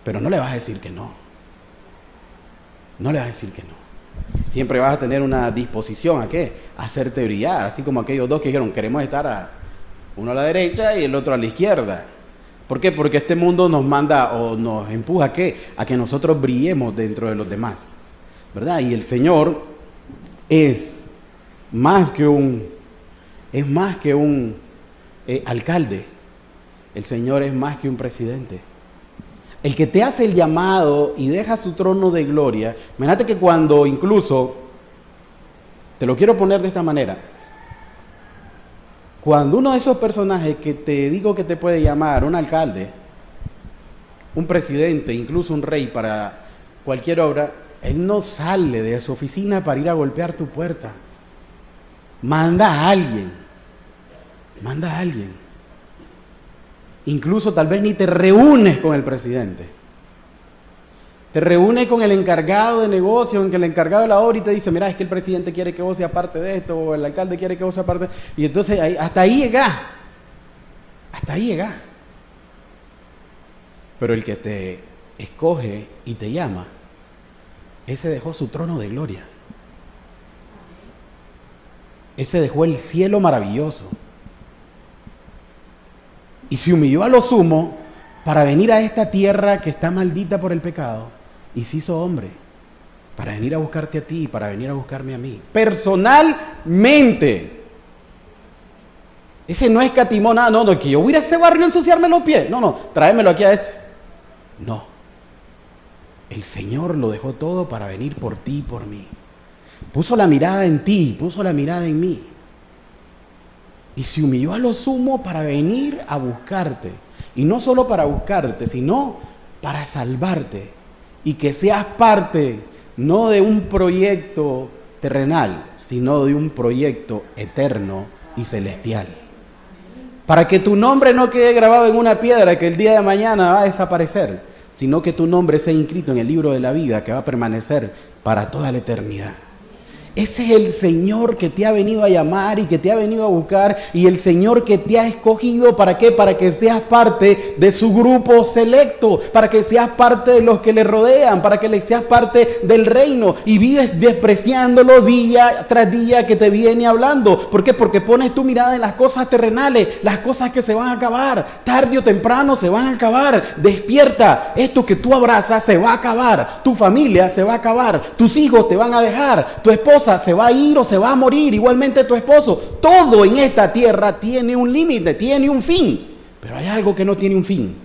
Pero no le vas a decir que no. No le vas a decir que no. Siempre vas a tener una disposición ¿a qué? A hacerte brillar, así como aquellos dos que dijeron, queremos estar uno a la derecha y el otro a la izquierda. ¿Por qué? Porque este mundo nos manda o nos empuja ¿a qué? A que nosotros brillemos dentro de los demás, ¿verdad? Y el Señor es más que un alcalde. El Señor es más que un presidente. El que te hace el llamado y deja su trono de gloria. Imagínate que cuando incluso, te lo quiero poner de esta manera, cuando uno de esos personajes que te digo que te puede llamar, un alcalde, un presidente, incluso un rey para cualquier obra, él no sale de su oficina para ir a golpear tu puerta. Manda a alguien. Incluso tal vez ni te reúnes con el presidente. Te reúnes con el encargado de negocio, con el encargado de la obra y te dice, mira, es que el presidente quiere que vos seas parte de esto, o el alcalde quiere que vos seas parte de esto. Y entonces hasta ahí llega. Pero el que te escoge y te llama, ese dejó su trono de gloria. Ese dejó el cielo maravilloso. Y se humilló a lo sumo para venir a esta tierra que está maldita por el pecado. Y se hizo hombre para venir a buscarte a ti y para venir a buscarme a mí. Personalmente. Ese no escatimó nada. No, que yo voy a ir a ese barrio a ensuciarme los pies. No, tráemelo aquí a ese. No. El Señor lo dejó todo para venir por ti y por mí. Puso la mirada en ti, puso la mirada en mí. Y se humilló a lo sumo para venir a buscarte. Y no solo para buscarte, sino para salvarte. Y que seas parte no de un proyecto terrenal, sino de un proyecto eterno y celestial. Para que tu nombre no quede grabado en una piedra que el día de mañana va a desaparecer, sino que tu nombre sea inscrito en el libro de la vida que va a permanecer para toda la eternidad. Ese es el Señor que te ha venido a llamar y que te ha venido a buscar, y el Señor que te ha escogido, ¿para qué? Para que seas parte de su grupo selecto, para que seas parte de los que le rodean, para que seas parte del reino, y vives despreciándolo día tras día que te viene hablando. ¿Por qué? Porque pones tu mirada en las cosas terrenales, las cosas que se van a acabar, tarde o temprano se van a acabar. Despierta, esto que tú abrazas se va a acabar, tu familia se va a acabar, tus hijos te van a dejar, tu esposa se va a ir o se va a morir, igualmente tu esposo. Todo en esta tierra tiene un límite, tiene un fin, pero hay algo que no tiene un fin.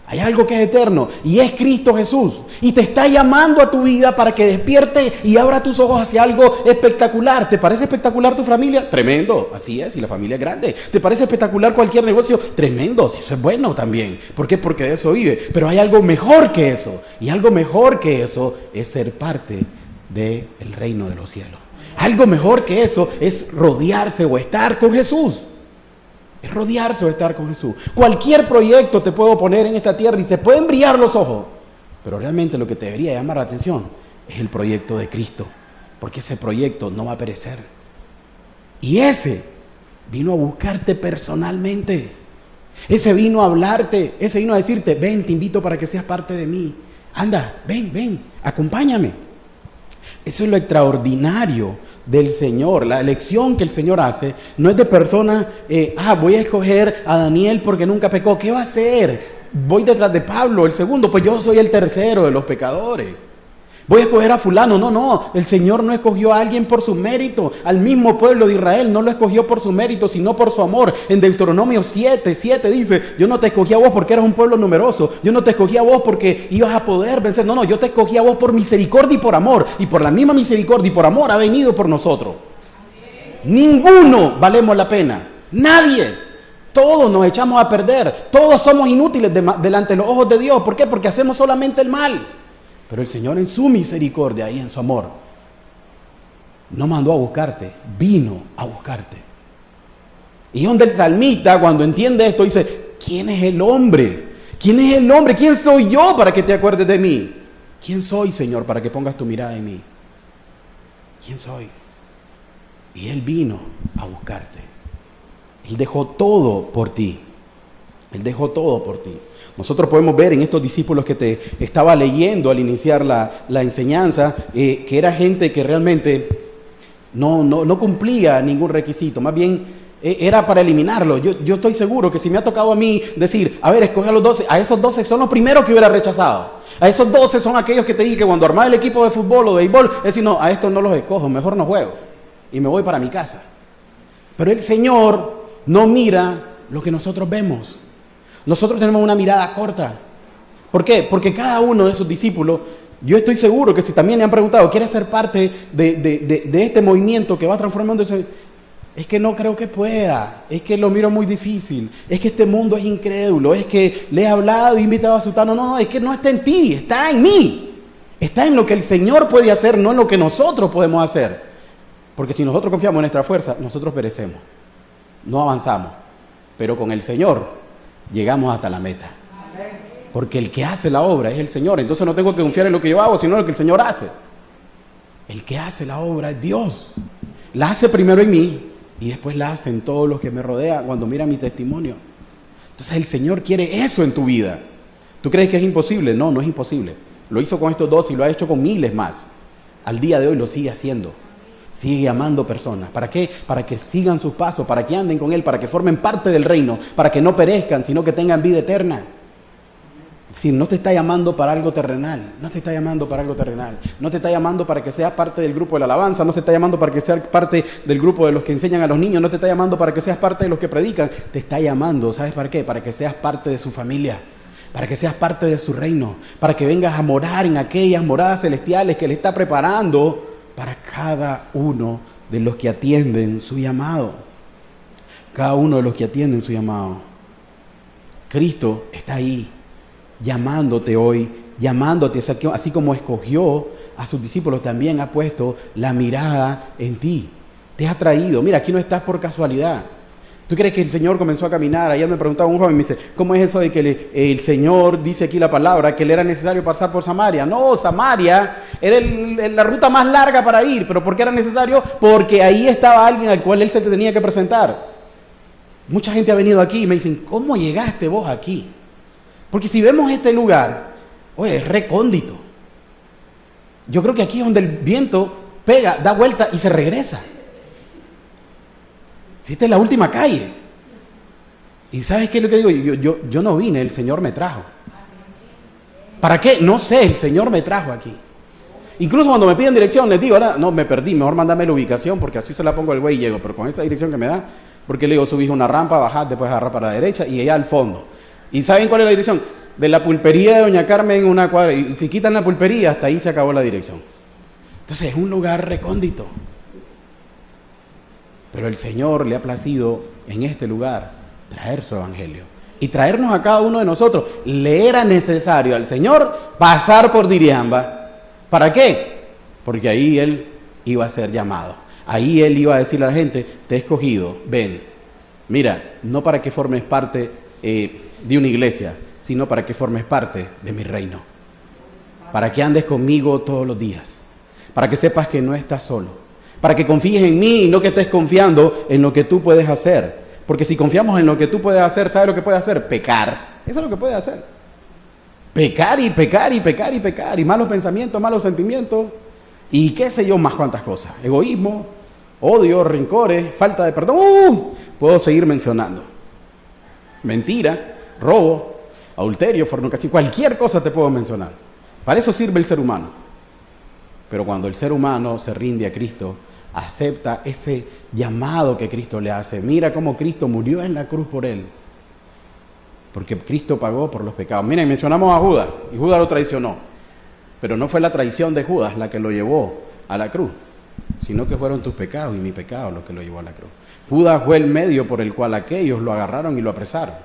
Hay algo que es eterno y es Cristo Jesús, y te está llamando a tu vida para que despierte y abra tus ojos hacia algo espectacular. ¿Te parece espectacular tu familia? Tremendo, así es, y la familia es grande. ¿Te parece espectacular cualquier negocio? Tremendo, si eso es bueno también. ¿Por qué? Porque de eso vive. Pero hay algo mejor que eso, y algo mejor que eso es ser parte del reino de los cielos. Algo mejor que eso es rodearse o estar con Jesús. Es rodearse o estar con Jesús. Cualquier proyecto te puedo poner en esta tierra y se pueden brillar los ojos, pero realmente lo que te debería llamar la atención es el proyecto de Cristo, porque ese proyecto no va a perecer. Y ese vino a buscarte personalmente. Ese vino a hablarte, ese vino a decirte: ven, te invito para que seas parte de mí. Anda, ven, acompáñame. Eso es lo extraordinario del Señor. La elección que el Señor hace no es de personas, voy a escoger a Daniel porque nunca pecó. ¿Qué va a hacer? Voy detrás de Pablo, el segundo, pues yo soy el tercero de los pecadores. Voy a escoger a fulano. No, el Señor no escogió a alguien por su mérito. Al mismo pueblo de Israel no lo escogió por su mérito, sino por su amor. En Deuteronomio 7 dice: yo no te escogí a vos porque eras un pueblo numeroso. Yo no te escogí a vos porque ibas a poder vencer. No, yo te escogí a vos por misericordia y por amor. Y por la misma misericordia y por amor ha venido por nosotros. Ninguno valemos la pena. Nadie. Todos nos echamos a perder. Todos somos inútiles delante de los ojos de Dios. ¿Por qué? Porque hacemos solamente el mal. Pero el Señor, en su misericordia y en su amor, no mandó a buscarte, vino a buscarte. Y donde el salmista, cuando entiende esto, dice: ¿quién es el hombre? ¿Quién es el hombre? ¿Quién soy yo para que te acuerdes de mí? ¿Quién soy, Señor, para que pongas tu mirada en mí? ¿Quién soy? Y Él vino a buscarte. Él dejó todo por ti. Él dejó todo por ti. Nosotros podemos ver en estos discípulos que te estaba leyendo al iniciar la enseñanza, que era gente que realmente no cumplía ningún requisito, más bien era para eliminarlo. Yo estoy seguro que si me ha tocado a mí decir: a ver, escoge a los 12, a esos 12 son los primeros que hubiera rechazado. A esos 12 son aquellos que te dije que cuando armaba el equipo de fútbol o de béisbol, es decir: no, a estos no los escojo, mejor no juego y me voy para mi casa. Pero el Señor no mira lo que nosotros vemos. Nosotros tenemos una mirada corta. ¿Por qué? Porque cada uno de esos discípulos, yo estoy seguro que si también le han preguntado: ¿quiere ser parte de este movimiento que va transformándose? Es que no creo que pueda, es que lo miro muy difícil, es que este mundo es incrédulo, es que le he hablado e invitado a sultano. No, es que no está en ti, está en mí. Está en lo que el Señor puede hacer, no en lo que nosotros podemos hacer. Porque si nosotros confiamos en nuestra fuerza, nosotros perecemos, no avanzamos. Pero con el Señor llegamos hasta la meta. Porque el que hace la obra es el Señor. Entonces no tengo que confiar en lo que yo hago, sino en lo que el Señor hace. El que hace la obra es Dios. La hace primero en mí y después la hace en todos los que me rodean cuando miran mi testimonio. Entonces el Señor quiere eso en tu vida. ¿Tú crees que es imposible? No, no es imposible. Lo hizo con estos dos y lo ha hecho con miles más. Al día de hoy lo sigue haciendo. Sigue amando personas. ¿Para qué? Para que sigan sus pasos, para que anden con Él, para que formen parte del reino, para que no perezcan, sino que tengan vida eterna. Si no te está llamando para algo terrenal, no te está llamando para algo terrenal, no te está llamando para que seas parte del grupo de la alabanza, no te está llamando para que seas parte del grupo de los que enseñan a los niños, no te está llamando para que seas parte de los que predican, te está llamando, ¿sabes para qué? Para que seas parte de su familia. para que seas parte de su reino, para que vengas a morar en aquellas moradas celestiales que Él está preparando para cada uno de los que atienden su llamado. Cada uno de los que atienden su llamado. Cristo está ahí, llamándote hoy, llamándote, así como escogió a sus discípulos, también ha puesto la mirada en ti. Te ha traído. Mira, aquí no estás por casualidad. ¿Tú crees que el Señor comenzó a caminar? Ayer me preguntaba un joven, me dice, ¿cómo es eso de que el Señor dice aquí la palabra, que le era necesario pasar por Samaria? No, Samaria era la ruta más larga para ir. ¿Pero por qué era necesario? Porque ahí estaba alguien al cual Él se tenía que presentar. Mucha gente ha venido aquí y me dicen, ¿cómo llegaste vos aquí? Porque si vemos este lugar, oye, es recóndito. Yo creo que aquí es donde el viento pega, da vuelta y se regresa. Si esta es la última calle. ¿Y sabes qué es lo que digo? Yo no vine, el Señor me trajo. ¿Para qué? No sé, el Señor me trajo aquí. Incluso cuando me piden dirección, les digo, ahora no, me perdí, mejor mándame la ubicación porque así se la pongo al güey y llego. Pero con esa dirección que me da, porque le digo, subís una rampa, bajás, después agarrar para la derecha y allá al fondo. ¿Y saben cuál es la dirección? De la pulpería de Doña Carmen, una cuadra. Y si quitan la pulpería, hasta ahí se acabó la dirección. Entonces es un lugar recóndito. Pero el Señor le ha placido en este lugar traer su evangelio y traernos a cada uno de nosotros. Le era necesario al Señor pasar por Diriamba. ¿Para qué? Porque ahí Él iba a ser llamado. Ahí Él iba a decirle a la gente, te he escogido, ven. Mira, no para que formes parte de una iglesia, sino para que formes parte de mi reino. Para que andes conmigo todos los días. Para que sepas que no estás solo. Para que confíes en mí y no que estés confiando en lo que tú puedes hacer. Porque si confiamos en lo que tú puedes hacer, ¿sabes lo que puedes hacer? Pecar. Eso es lo que puedes hacer. Pecar y pecar y pecar y pecar. Y malos pensamientos, malos sentimientos. Y qué sé yo, más cuantas cosas. Egoísmo, odio, rencores, falta de perdón. Puedo seguir mencionando. Mentira, robo, adulterio, fornicación. Cualquier cosa te puedo mencionar. Para eso sirve el ser humano. Pero cuando el ser humano se rinde a Cristo, acepta ese llamado que Cristo le hace. Mira cómo Cristo murió en la cruz por él. Porque Cristo pagó por los pecados. Miren, mencionamos a Judas y Judas lo traicionó. Pero no fue la traición de Judas la que lo llevó a la cruz, sino que fueron tus pecados y mi pecado los que lo llevó a la cruz. Judas fue el medio por el cual aquellos lo agarraron y lo apresaron.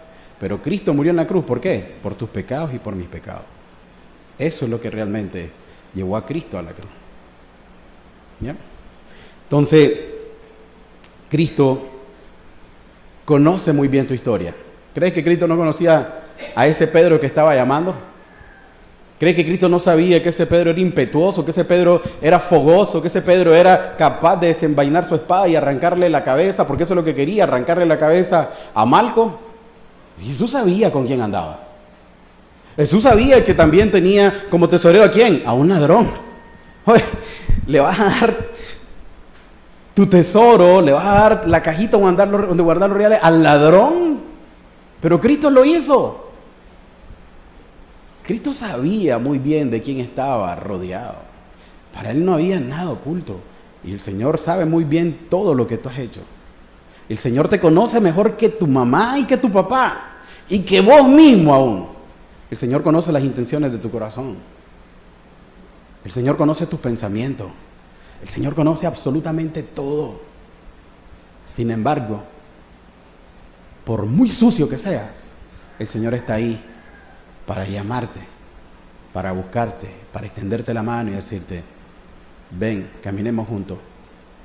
Pero Cristo murió en la cruz, ¿por qué? Por tus pecados y por mis pecados. Eso es lo que realmente llevó a Cristo a la cruz. ¿Ya? Entonces, Cristo conoce muy bien tu historia. ¿Crees que Cristo no conocía a ese Pedro que estaba llamando? ¿Crees que Cristo no sabía que ese Pedro era impetuoso, que ese Pedro era fogoso, que ese Pedro era capaz de desenvainar su espada y arrancarle la cabeza, porque eso es lo que quería, arrancarle la cabeza a Malco? Jesús sabía con quién andaba. Jesús sabía que también tenía como tesorero ¿a quién? A un ladrón. Oye, le vas a dar tu tesoro, le vas a dar la cajita donde guardar los reales al ladrón. Pero Cristo lo hizo. Cristo sabía muy bien de quién estaba rodeado. Para Él no había nada oculto. Y el Señor sabe muy bien todo lo que tú has hecho. El Señor te conoce mejor que tu mamá y que tu papá. Y que vos mismo aún. El Señor conoce las intenciones de tu corazón. El Señor conoce tus pensamientos. El Señor conoce absolutamente todo. Sin embargo, por muy sucio que seas, el Señor está ahí para llamarte, para buscarte, para extenderte la mano y decirte, ven, caminemos juntos.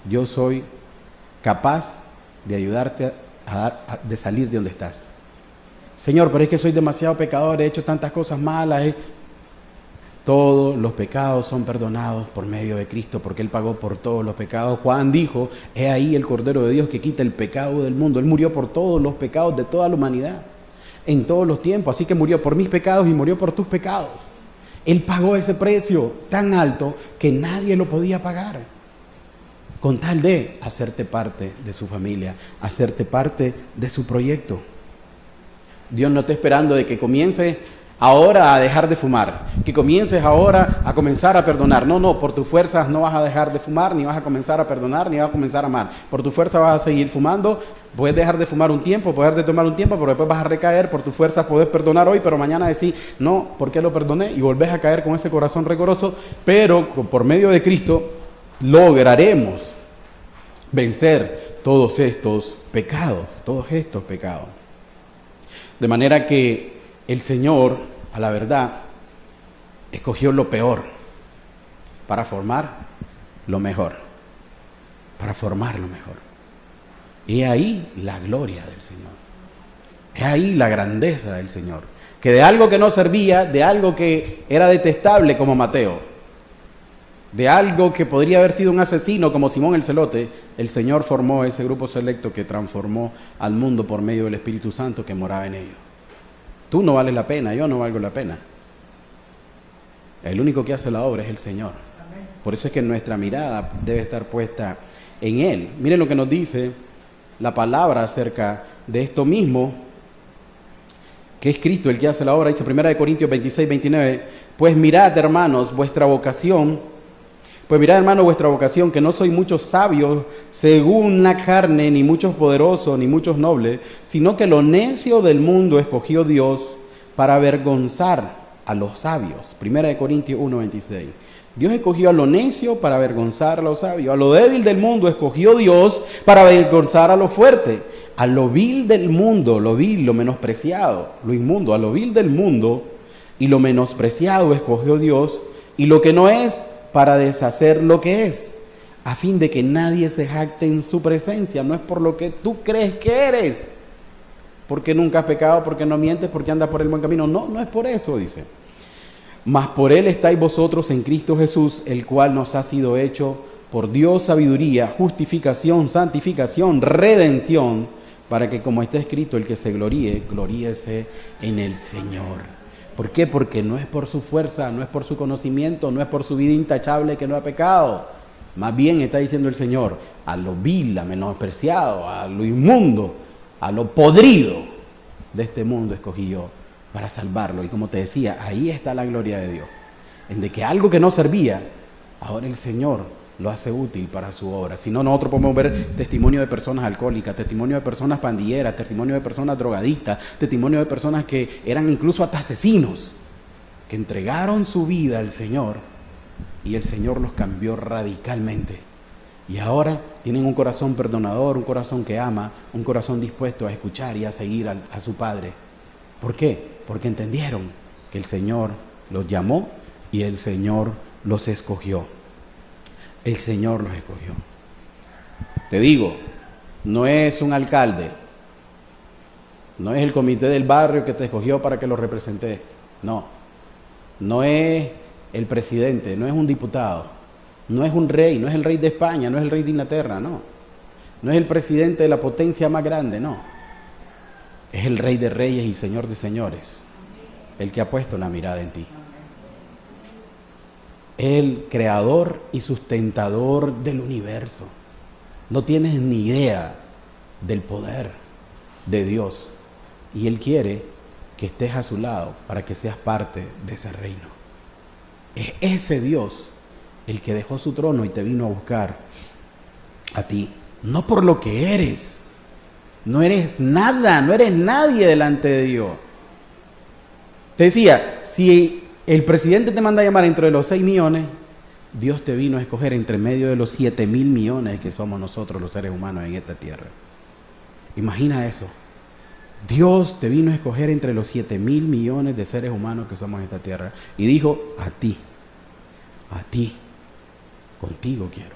Yo soy capaz de ayudarte de salir de donde estás. Señor, pero es que soy demasiado pecador, he hecho tantas cosas malas. Todos los pecados son perdonados por medio de Cristo, porque Él pagó por todos los pecados. Juan dijo, he ahí el Cordero de Dios que quita el pecado del mundo. Él murió por todos los pecados de toda la humanidad, en todos los tiempos. Así que murió por mis pecados y murió por tus pecados. Él pagó ese precio tan alto que nadie lo podía pagar, con tal de hacerte parte de su familia, hacerte parte de su proyecto. Dios no está esperando de que comience ahora a dejar de fumar, que comiences ahora a comenzar a perdonar. No, por tus fuerzas no vas a dejar de fumar, ni vas a comenzar a perdonar, ni vas a comenzar a amar. Por tu fuerza vas a seguir fumando, puedes dejar de fumar un tiempo, puedes dejar de tomar un tiempo, pero después vas a recaer. Por tus fuerzas puedes perdonar hoy, pero mañana decir, no, ¿por qué lo perdoné? Y volvés a caer con ese corazón rencoroso, pero por medio de Cristo lograremos vencer todos estos pecados. De manera que el Señor, a la verdad, escogió lo peor para formar lo mejor. Y ahí la gloria del Señor. Es ahí la grandeza del Señor. Que de algo que no servía, de algo que era detestable como Mateo, de algo que podría haber sido un asesino como Simón el Celote, el Señor formó ese grupo selecto que transformó al mundo por medio del Espíritu Santo que moraba en ellos. Tú no vales la pena, yo no valgo la pena. El único que hace la obra es el Señor. Por eso es que nuestra mirada debe estar puesta en Él. Miren lo que nos dice la palabra acerca de esto mismo, que es Cristo el que hace la obra. Dice 1 Corintios 26, 29, pues mirad, hermanos, vuestra vocación, que no soy muchos sabios según la carne, ni muchos poderosos, ni muchos nobles, sino que lo necio del mundo escogió Dios para avergonzar a los sabios. 1 Corintios 1, 26. Dios escogió a lo necio para avergonzar a los sabios. A lo débil del mundo escogió Dios para avergonzar a lo fuerte. A lo vil del mundo, lo vil, lo menospreciado, lo inmundo, a lo vil del mundo y lo menospreciado escogió Dios, y lo que no es, para deshacer lo que es, a fin de que nadie se jacte en su presencia. No es por lo que tú crees que eres, porque nunca has pecado, porque no mientes, porque andas por el buen camino. No es por eso, dice. Mas por Él estáis vosotros en Cristo Jesús, el cual nos ha sido hecho por Dios sabiduría, justificación, santificación, redención, para que, como está escrito, el que se gloríe, gloríese en el Señor. ¿Por qué? Porque no es por su fuerza, no es por su conocimiento, no es por su vida intachable que no ha pecado. Más bien está diciendo el Señor, a lo vil, a menospreciado, a lo inmundo, a lo podrido de este mundo escogí yo para salvarlo. Y como te decía, ahí está la gloria de Dios. En de que algo que no servía, ahora el Señor lo hace útil para su obra. Si no, nosotros podemos ver testimonio de personas alcohólicas, testimonio de personas pandilleras, testimonio de personas drogadictas, testimonio de personas que eran incluso hasta asesinos, que entregaron su vida al Señor y el Señor los cambió radicalmente. Y ahora tienen un corazón perdonador, un corazón que ama, un corazón dispuesto a escuchar y a seguir a su Padre. ¿Por qué? Porque entendieron que el Señor los llamó y el Señor los escogió. El Señor los escogió. Te digo, no es un alcalde, no es el comité del barrio que te escogió para que lo represente. No es el presidente, no es un diputado, no es un rey, no es el rey de España, no es el rey de Inglaterra, no es el presidente de la potencia más grande, no. Es el Rey de Reyes y Señor de Señores, el que ha puesto la mirada en ti. El creador y sustentador del universo. No tienes ni idea del poder de Dios. Y Él quiere que estés a su lado para que seas parte de ese reino. Es ese Dios el que dejó su trono y te vino a buscar a ti. No por lo que eres. No eres nada, no eres nadie delante de Dios. Te decía, si el presidente te manda a llamar entre los 6 millones, Dios te vino a escoger entre medio de los 7.000 millones que somos nosotros los seres humanos en esta tierra. Imagina eso. Dios te vino a escoger entre los 7.000 millones de seres humanos que somos en esta tierra. Y dijo, a ti, contigo quiero.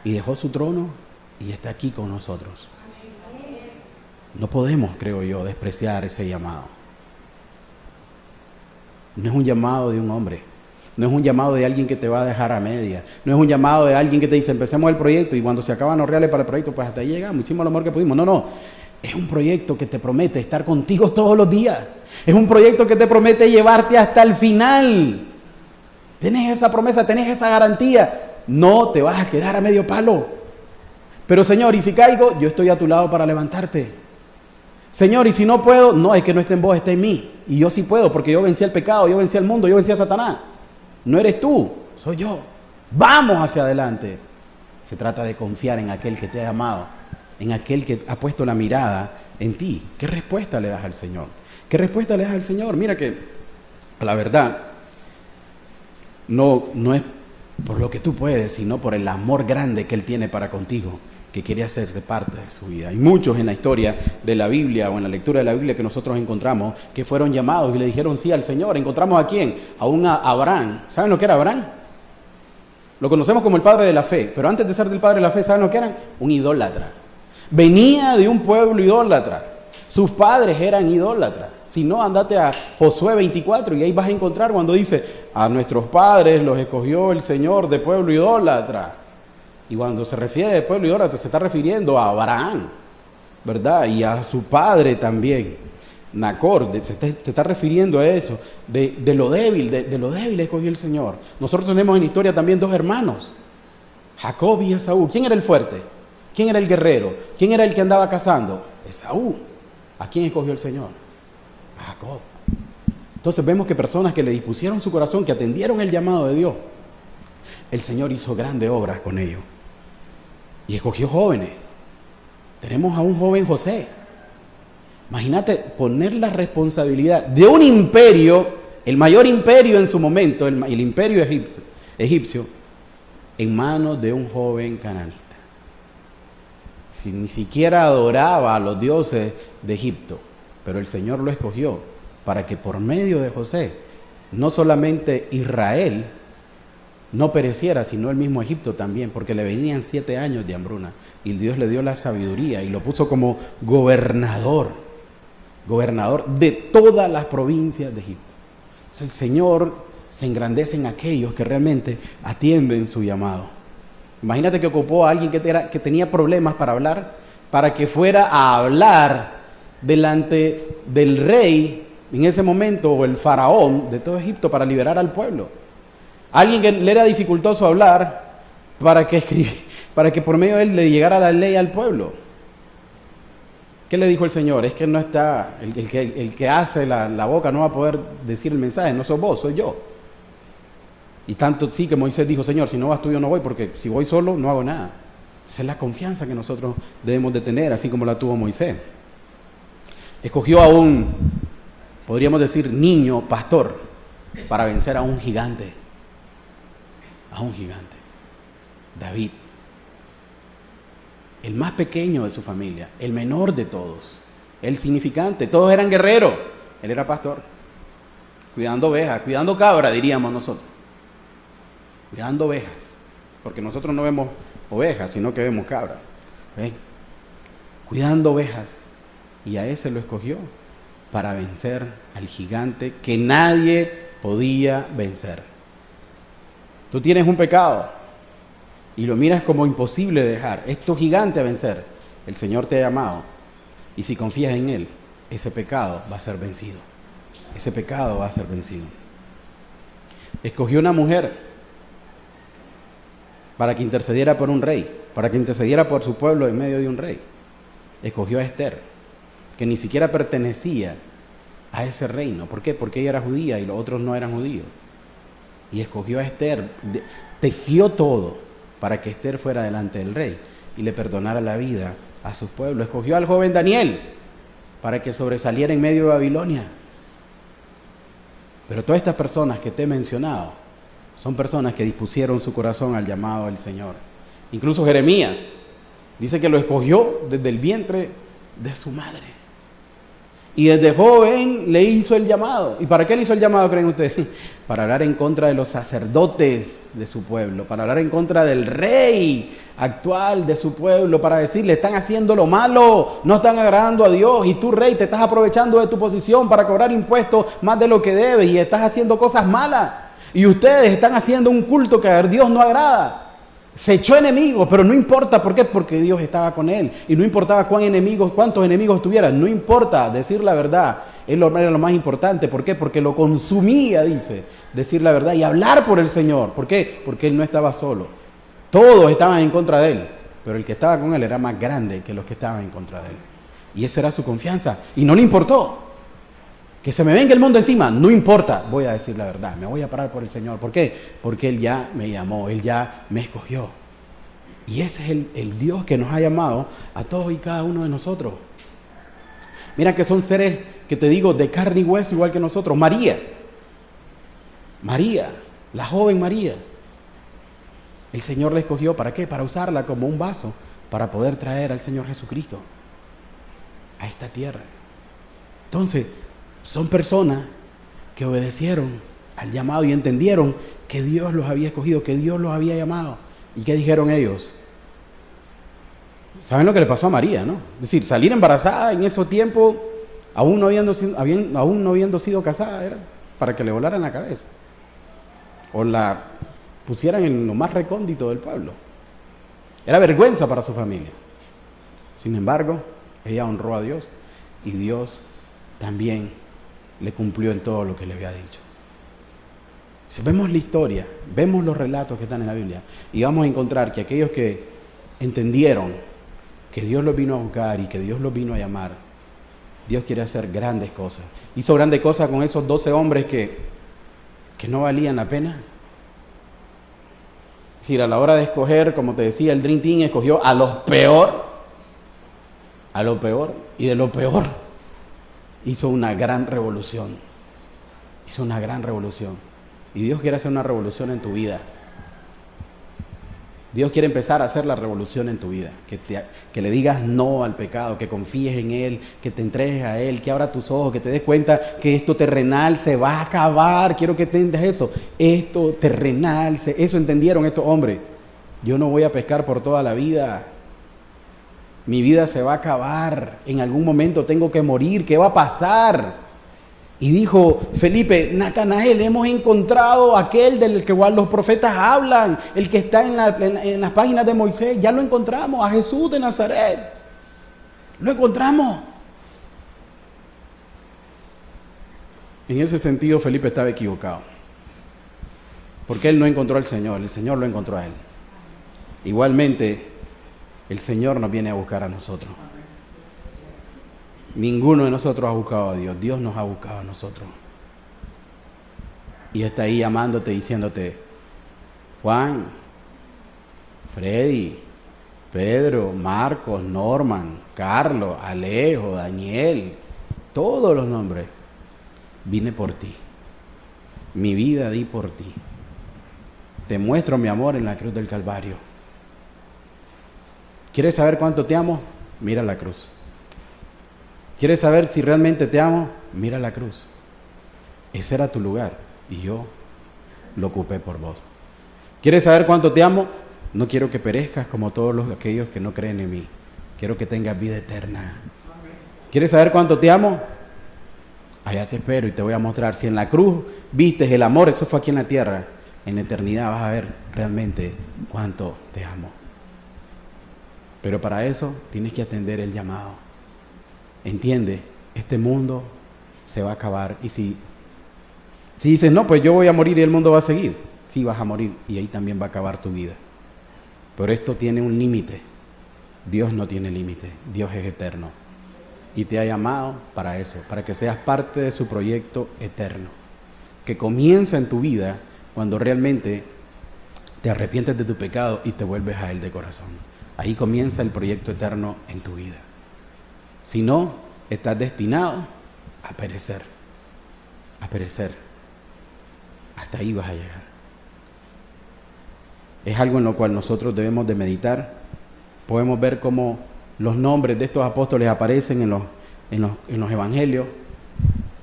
Y dejó su trono y está aquí con nosotros. No podemos, creo yo, despreciar ese llamado. No es un llamado de un hombre, no es un llamado de alguien que te va a dejar a media, no es un llamado de alguien que te dice empecemos el proyecto y cuando se acaban los reales para el proyecto pues hasta ahí llegamos, hicimos lo mejor que pudimos. No, es un proyecto que te promete estar contigo todos los días, es un proyecto que te promete llevarte hasta el final. Tenés esa promesa, tenés esa garantía, no te vas a quedar a medio palo. Pero Señor, y si caigo, yo estoy a tu lado para levantarte. Señor, y si no puedo, no, es que no está en vos, está en mí. Y yo sí puedo, porque yo vencí al pecado, yo vencí al mundo, yo vencí a Satanás. No eres tú, soy yo. Vamos hacia adelante. Se trata de confiar en aquel que te ha amado, en aquel que ha puesto la mirada en ti. ¿Qué respuesta le das al Señor? ¿Qué respuesta le das al Señor? Mira que, la verdad, no es por lo que tú puedes, sino por el amor grande que Él tiene para contigo, que quiere hacerte parte de su vida. Hay muchos en la historia de la Biblia o en la lectura de la Biblia que nosotros encontramos que fueron llamados y le dijeron sí al Señor. ¿Encontramos a quién? A un Abraham. ¿Saben lo que era Abraham? Lo conocemos como el padre de la fe, pero antes de ser del padre de la fe, ¿saben lo que eran? Un idólatra. Venía de un pueblo idólatra. Sus padres eran idólatras. Si no, andate a Josué 24 y ahí vas a encontrar cuando dice, a nuestros padres los escogió el Señor de pueblo idólatra. Y cuando se refiere al pueblo idólatra, se está refiriendo a Abraham, ¿verdad? Y a su padre también, Nacor, se está refiriendo a eso, de lo débil, de lo débil escogió el Señor. Nosotros tenemos en la historia también dos hermanos, Jacob y Esaú. ¿Quién era el fuerte? ¿Quién era el guerrero? ¿Quién era el que andaba cazando? Esaú. ¿A quién escogió el Señor? A Jacob. Entonces vemos que personas que le dispusieron su corazón, que atendieron el llamado de Dios, el Señor hizo grandes obras con ellos. Y escogió jóvenes. Tenemos a un joven José. Imagínate poner la responsabilidad de un imperio, el mayor imperio en su momento, el imperio egipcio, en manos de un joven cananita. Si ni siquiera adoraba a los dioses de Egipto, pero el Señor lo escogió para que por medio de José, no solamente Israel no pereciera, sino el mismo Egipto también, porque le venían 7 años de hambruna y Dios le dio la sabiduría y lo puso como gobernador de todas las provincias de Egipto. Entonces el Señor se engrandece en aquellos que realmente atienden su llamado. Imagínate que ocupó a alguien que tenía problemas para hablar, para que fuera a hablar delante del rey en ese momento, o el faraón de todo Egipto, para liberar al pueblo. Alguien que le era dificultoso hablar para que por medio de él le llegara la ley al pueblo. ¿Qué le dijo el Señor? Es que no está, el que hace la boca no va a poder decir el mensaje, no sos vos, soy yo. Y tanto sí que Moisés dijo, Señor, si no vas tú yo no voy, porque si voy solo no hago nada. Esa es la confianza que nosotros debemos de tener, así como la tuvo Moisés. Escogió a un, podríamos decir, niño pastor para vencer a un gigante. David, el más pequeño de su familia, el menor de todos, el significante. Todos eran guerreros, él era pastor, cuidando ovejas, cuidando cabra, diríamos nosotros, cuidando ovejas, porque nosotros no vemos ovejas, sino que vemos cabra. Cuidando ovejas, y a ese lo escogió para vencer al gigante que nadie podía vencer. Tú tienes un pecado y lo miras como imposible de dejar. Es tu gigante a vencer. El Señor te ha llamado. Y si confías en Él, ese pecado va a ser vencido. Ese pecado va a ser vencido. Escogió una mujer para que intercediera por un rey, para que intercediera por su pueblo en medio de un rey. Escogió a Esther, que ni siquiera pertenecía a ese reino. ¿Por qué? Porque ella era judía y los otros no eran judíos. Y escogió a Esther, tejió todo para que Esther fuera delante del rey y le perdonara la vida a su pueblo. Escogió al joven Daniel para que sobresaliera en medio de Babilonia. Pero todas estas personas que te he mencionado son personas que dispusieron su corazón al llamado del Señor. Incluso Jeremías dice que lo escogió desde el vientre de su madre. Y desde joven le hizo el llamado. ¿Y para qué le hizo el llamado, creen ustedes? Para hablar en contra de los sacerdotes de su pueblo, para hablar en contra del rey actual de su pueblo, para decirle, están haciendo lo malo, no están agradando a Dios, y tú, rey, te estás aprovechando de tu posición para cobrar impuestos más de lo que debes, y estás haciendo cosas malas, y ustedes están haciendo un culto que a Dios no agrada. Se echó enemigos, pero no importa. ¿Por qué? Porque Dios estaba con él. Y no importaba cuántos enemigos tuviera. No importa, decir la verdad era lo más importante. ¿Por qué? Porque lo consumía, dice, decir la verdad y hablar por el Señor. ¿Por qué? Porque él no estaba solo. Todos estaban en contra de él, pero el que estaba con él era más grande que los que estaban en contra de él. Y esa era su confianza. Y no le importó. Que se me venga el mundo encima, no importa. Voy a decir la verdad, me voy a parar por el Señor. ¿Por qué? Porque Él ya me llamó, Él ya me escogió. Y ese es el Dios que nos ha llamado a todos y cada uno de nosotros. Mira que son seres, que te digo, de carne y hueso igual que nosotros. María, la joven María. El Señor la escogió, ¿para qué? Para usarla como un vaso, para poder traer al Señor Jesucristo a esta tierra. Entonces, son personas que obedecieron al llamado y entendieron que Dios los había escogido, que Dios los había llamado. ¿Y qué dijeron ellos? ¿Saben lo que le pasó a María, no? Es decir, salir embarazada en esos tiempos, aún no habiendo sido casada, era para que le volaran la cabeza. O la pusieran en lo más recóndito del pueblo. Era vergüenza para su familia. Sin embargo, ella honró a Dios y Dios también le cumplió en todo lo que le había dicho. Si vemos la historia, vemos los relatos que están en la Biblia y vamos a encontrar que aquellos que entendieron que Dios los vino a buscar y que Dios los vino a llamar, Dios quiere hacer grandes cosas. Hizo grandes cosas con esos 12 hombres que no valían la pena. Es decir, a la hora de escoger, como te decía, el Dream Team escogió a lo peor, y de lo peor hizo una gran revolución. Y Dios quiere hacer una revolución en tu vida. Dios quiere empezar a hacer la revolución en tu vida. Que le digas no al pecado, que confíes en Él, que te entregues a Él, que abra tus ojos, que te des cuenta que esto terrenal se va a acabar. Quiero que entiendas eso. Esto terrenal, eso entendieron estos hombres. Yo no voy a pescar por toda la vida. Mi vida se va a acabar. En algún momento tengo que morir. ¿Qué va a pasar? Y dijo Felipe: Natanael, hemos encontrado aquel del que los profetas hablan, el que está en las páginas de Moisés. Ya lo encontramos, a Jesús de Nazaret. Lo encontramos. En ese sentido, Felipe estaba equivocado. Porque él no encontró al Señor, el Señor lo encontró a él. Igualmente, el Señor nos viene a buscar a nosotros. Ninguno de nosotros ha buscado a Dios, Dios nos ha buscado a nosotros. Y está ahí llamándote, diciéndote: Juan, Freddy, Pedro, Marcos, Norman, Carlos, Alejo, Daniel, todos los nombres. Vine por ti, mi vida di por ti. Te muestro mi amor en la cruz del Calvario. ¿Quieres saber cuánto te amo? Mira la cruz. ¿Quieres saber si realmente te amo? Mira la cruz. Ese era tu lugar y yo lo ocupé por vos. ¿Quieres saber cuánto te amo? No quiero que perezcas como todos aquellos que no creen en mí. Quiero que tengas vida eterna. ¿Quieres saber cuánto te amo? Allá te espero y te voy a mostrar. Si en la cruz viste el amor, eso fue aquí en la tierra, en la eternidad vas a ver realmente cuánto te amo. Pero para eso tienes que atender el llamado. Entiende, este mundo se va a acabar. Y si dices: no, pues yo voy a morir y el mundo va a seguir. Sí, vas a morir y ahí también va a acabar tu vida. Pero esto tiene un límite. Dios no tiene límite. Dios es eterno. Y te ha llamado para eso, para que seas parte de su proyecto eterno. Que comienza en tu vida cuando realmente te arrepientes de tu pecado y te vuelves a Él de corazón. Ahí comienza el proyecto eterno en tu vida. Si no, estás destinado a perecer. A perecer. Hasta ahí vas a llegar. Es algo en lo cual nosotros debemos de meditar. Podemos ver cómo los nombres de estos apóstoles aparecen en los evangelios,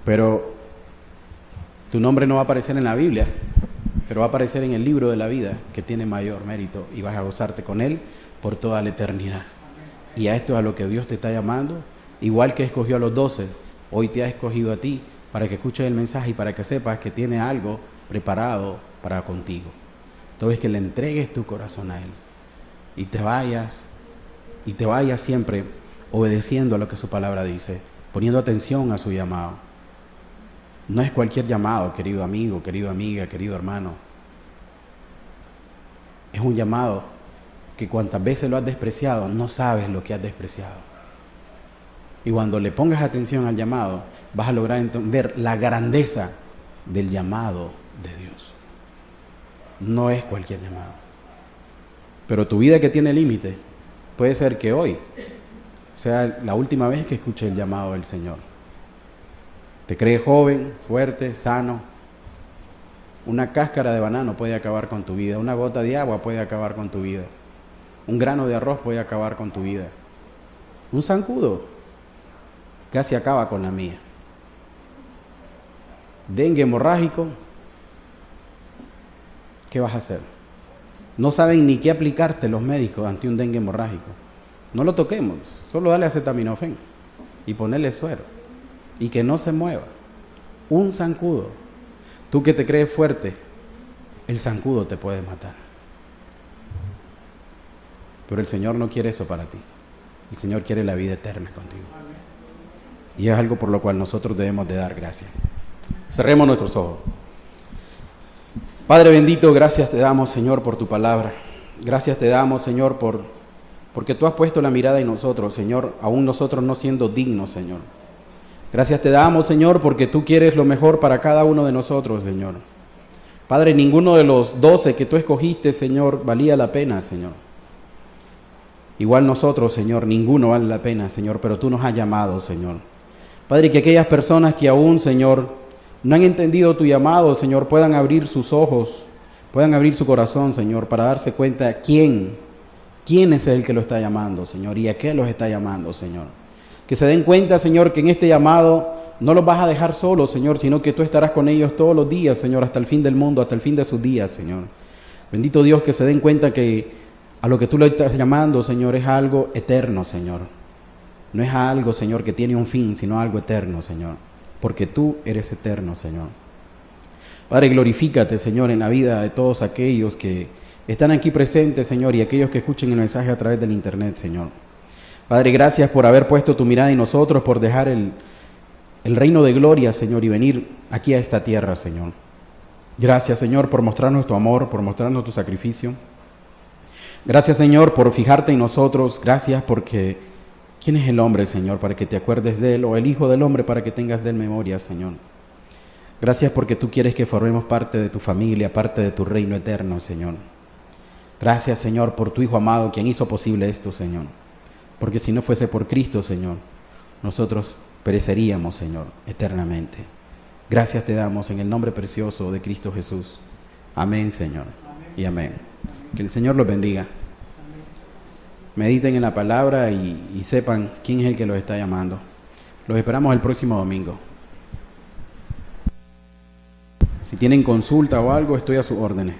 pero tu nombre no va a aparecer en la Biblia, pero va a aparecer en el libro de la vida, que tiene mayor mérito, y vas a gozarte con él por toda la eternidad. Y a esto es a lo que Dios te está llamando, igual que escogió a los 12, hoy te ha escogido a ti para que escuches el mensaje y para que sepas que tiene algo preparado para contigo. Entonces, que le entregues tu corazón a Él y te vayas siempre obedeciendo a lo que su palabra dice, poniendo atención a su llamado. No es cualquier llamado, querido amigo, querida amiga, querido hermano. Es un llamado que cuantas veces lo has despreciado, no sabes lo que has despreciado. Y cuando le pongas atención al llamado, vas a lograr entender la grandeza del llamado de Dios. No es cualquier llamado. Pero tu vida que tiene límite, puede ser que hoy sea la última vez que escuches el llamado del Señor. Te crees joven, fuerte, sano. Una cáscara de banano puede acabar con tu vida. Una gota de agua puede acabar con tu vida. Un grano de arroz puede acabar con tu vida. Un zancudo casi acaba con la mía. Dengue hemorrágico, ¿qué vas a hacer? No saben ni qué aplicarte los médicos ante un dengue hemorrágico. No lo toquemos, solo dale acetaminofén y ponerle suero y que no se mueva. Un zancudo, tú que te crees fuerte, el zancudo te puede matar. Pero el Señor no quiere eso para ti. El Señor quiere la vida eterna contigo. Y es algo por lo cual nosotros debemos de dar gracias. Cerremos nuestros ojos. Padre bendito, gracias te damos, Señor, por tu palabra. Gracias te damos, Señor, porque tú has puesto la mirada en nosotros, Señor, aún nosotros no siendo dignos, Señor. Gracias te damos, Señor, porque tú quieres lo mejor para cada uno de nosotros, Señor. Padre, ninguno de los 12 que tú escogiste, Señor, valía la pena, Señor. Igual nosotros, Señor, ninguno vale la pena, Señor, pero tú nos has llamado, Señor. Padre, que aquellas personas que aún, Señor, no han entendido tu llamado, Señor, puedan abrir sus ojos, puedan abrir su corazón, Señor, para darse cuenta quién es el que lo está llamando, Señor, y a qué los está llamando, Señor. Que se den cuenta, Señor, que en este llamado no los vas a dejar solos, Señor, sino que tú estarás con ellos todos los días, Señor, hasta el fin del mundo, hasta el fin de sus días, Señor. Bendito Dios, que se den cuenta que a lo que tú lo estás llamando, Señor, es algo eterno, Señor. No es algo, Señor, que tiene un fin, sino algo eterno, Señor. Porque tú eres eterno, Señor. Padre, glorifícate, Señor, en la vida de todos aquellos que están aquí presentes, Señor, y aquellos que escuchen el mensaje a través del internet, Señor. Padre, gracias por haber puesto tu mirada en nosotros, por dejar el reino de gloria, Señor, y venir aquí a esta tierra, Señor. Gracias, Señor, por mostrarnos tu amor, por mostrarnos tu sacrificio. Gracias, Señor, por fijarte en nosotros. Gracias porque ¿quién es el hombre, Señor, para que te acuerdes de él? O el hijo del hombre para que tengas de él memoria, Señor. Gracias porque tú quieres que formemos parte de tu familia, parte de tu reino eterno, Señor. Gracias, Señor, por tu Hijo amado, quien hizo posible esto, Señor. Porque si no fuese por Cristo, Señor, nosotros pereceríamos, Señor, eternamente. Gracias te damos en el nombre precioso de Cristo Jesús. Amén, Señor. Y amén. Que el Señor los bendiga. Mediten en la palabra y sepan quién es el que los está llamando. Los esperamos el próximo domingo. Si tienen consulta o algo, estoy a sus órdenes.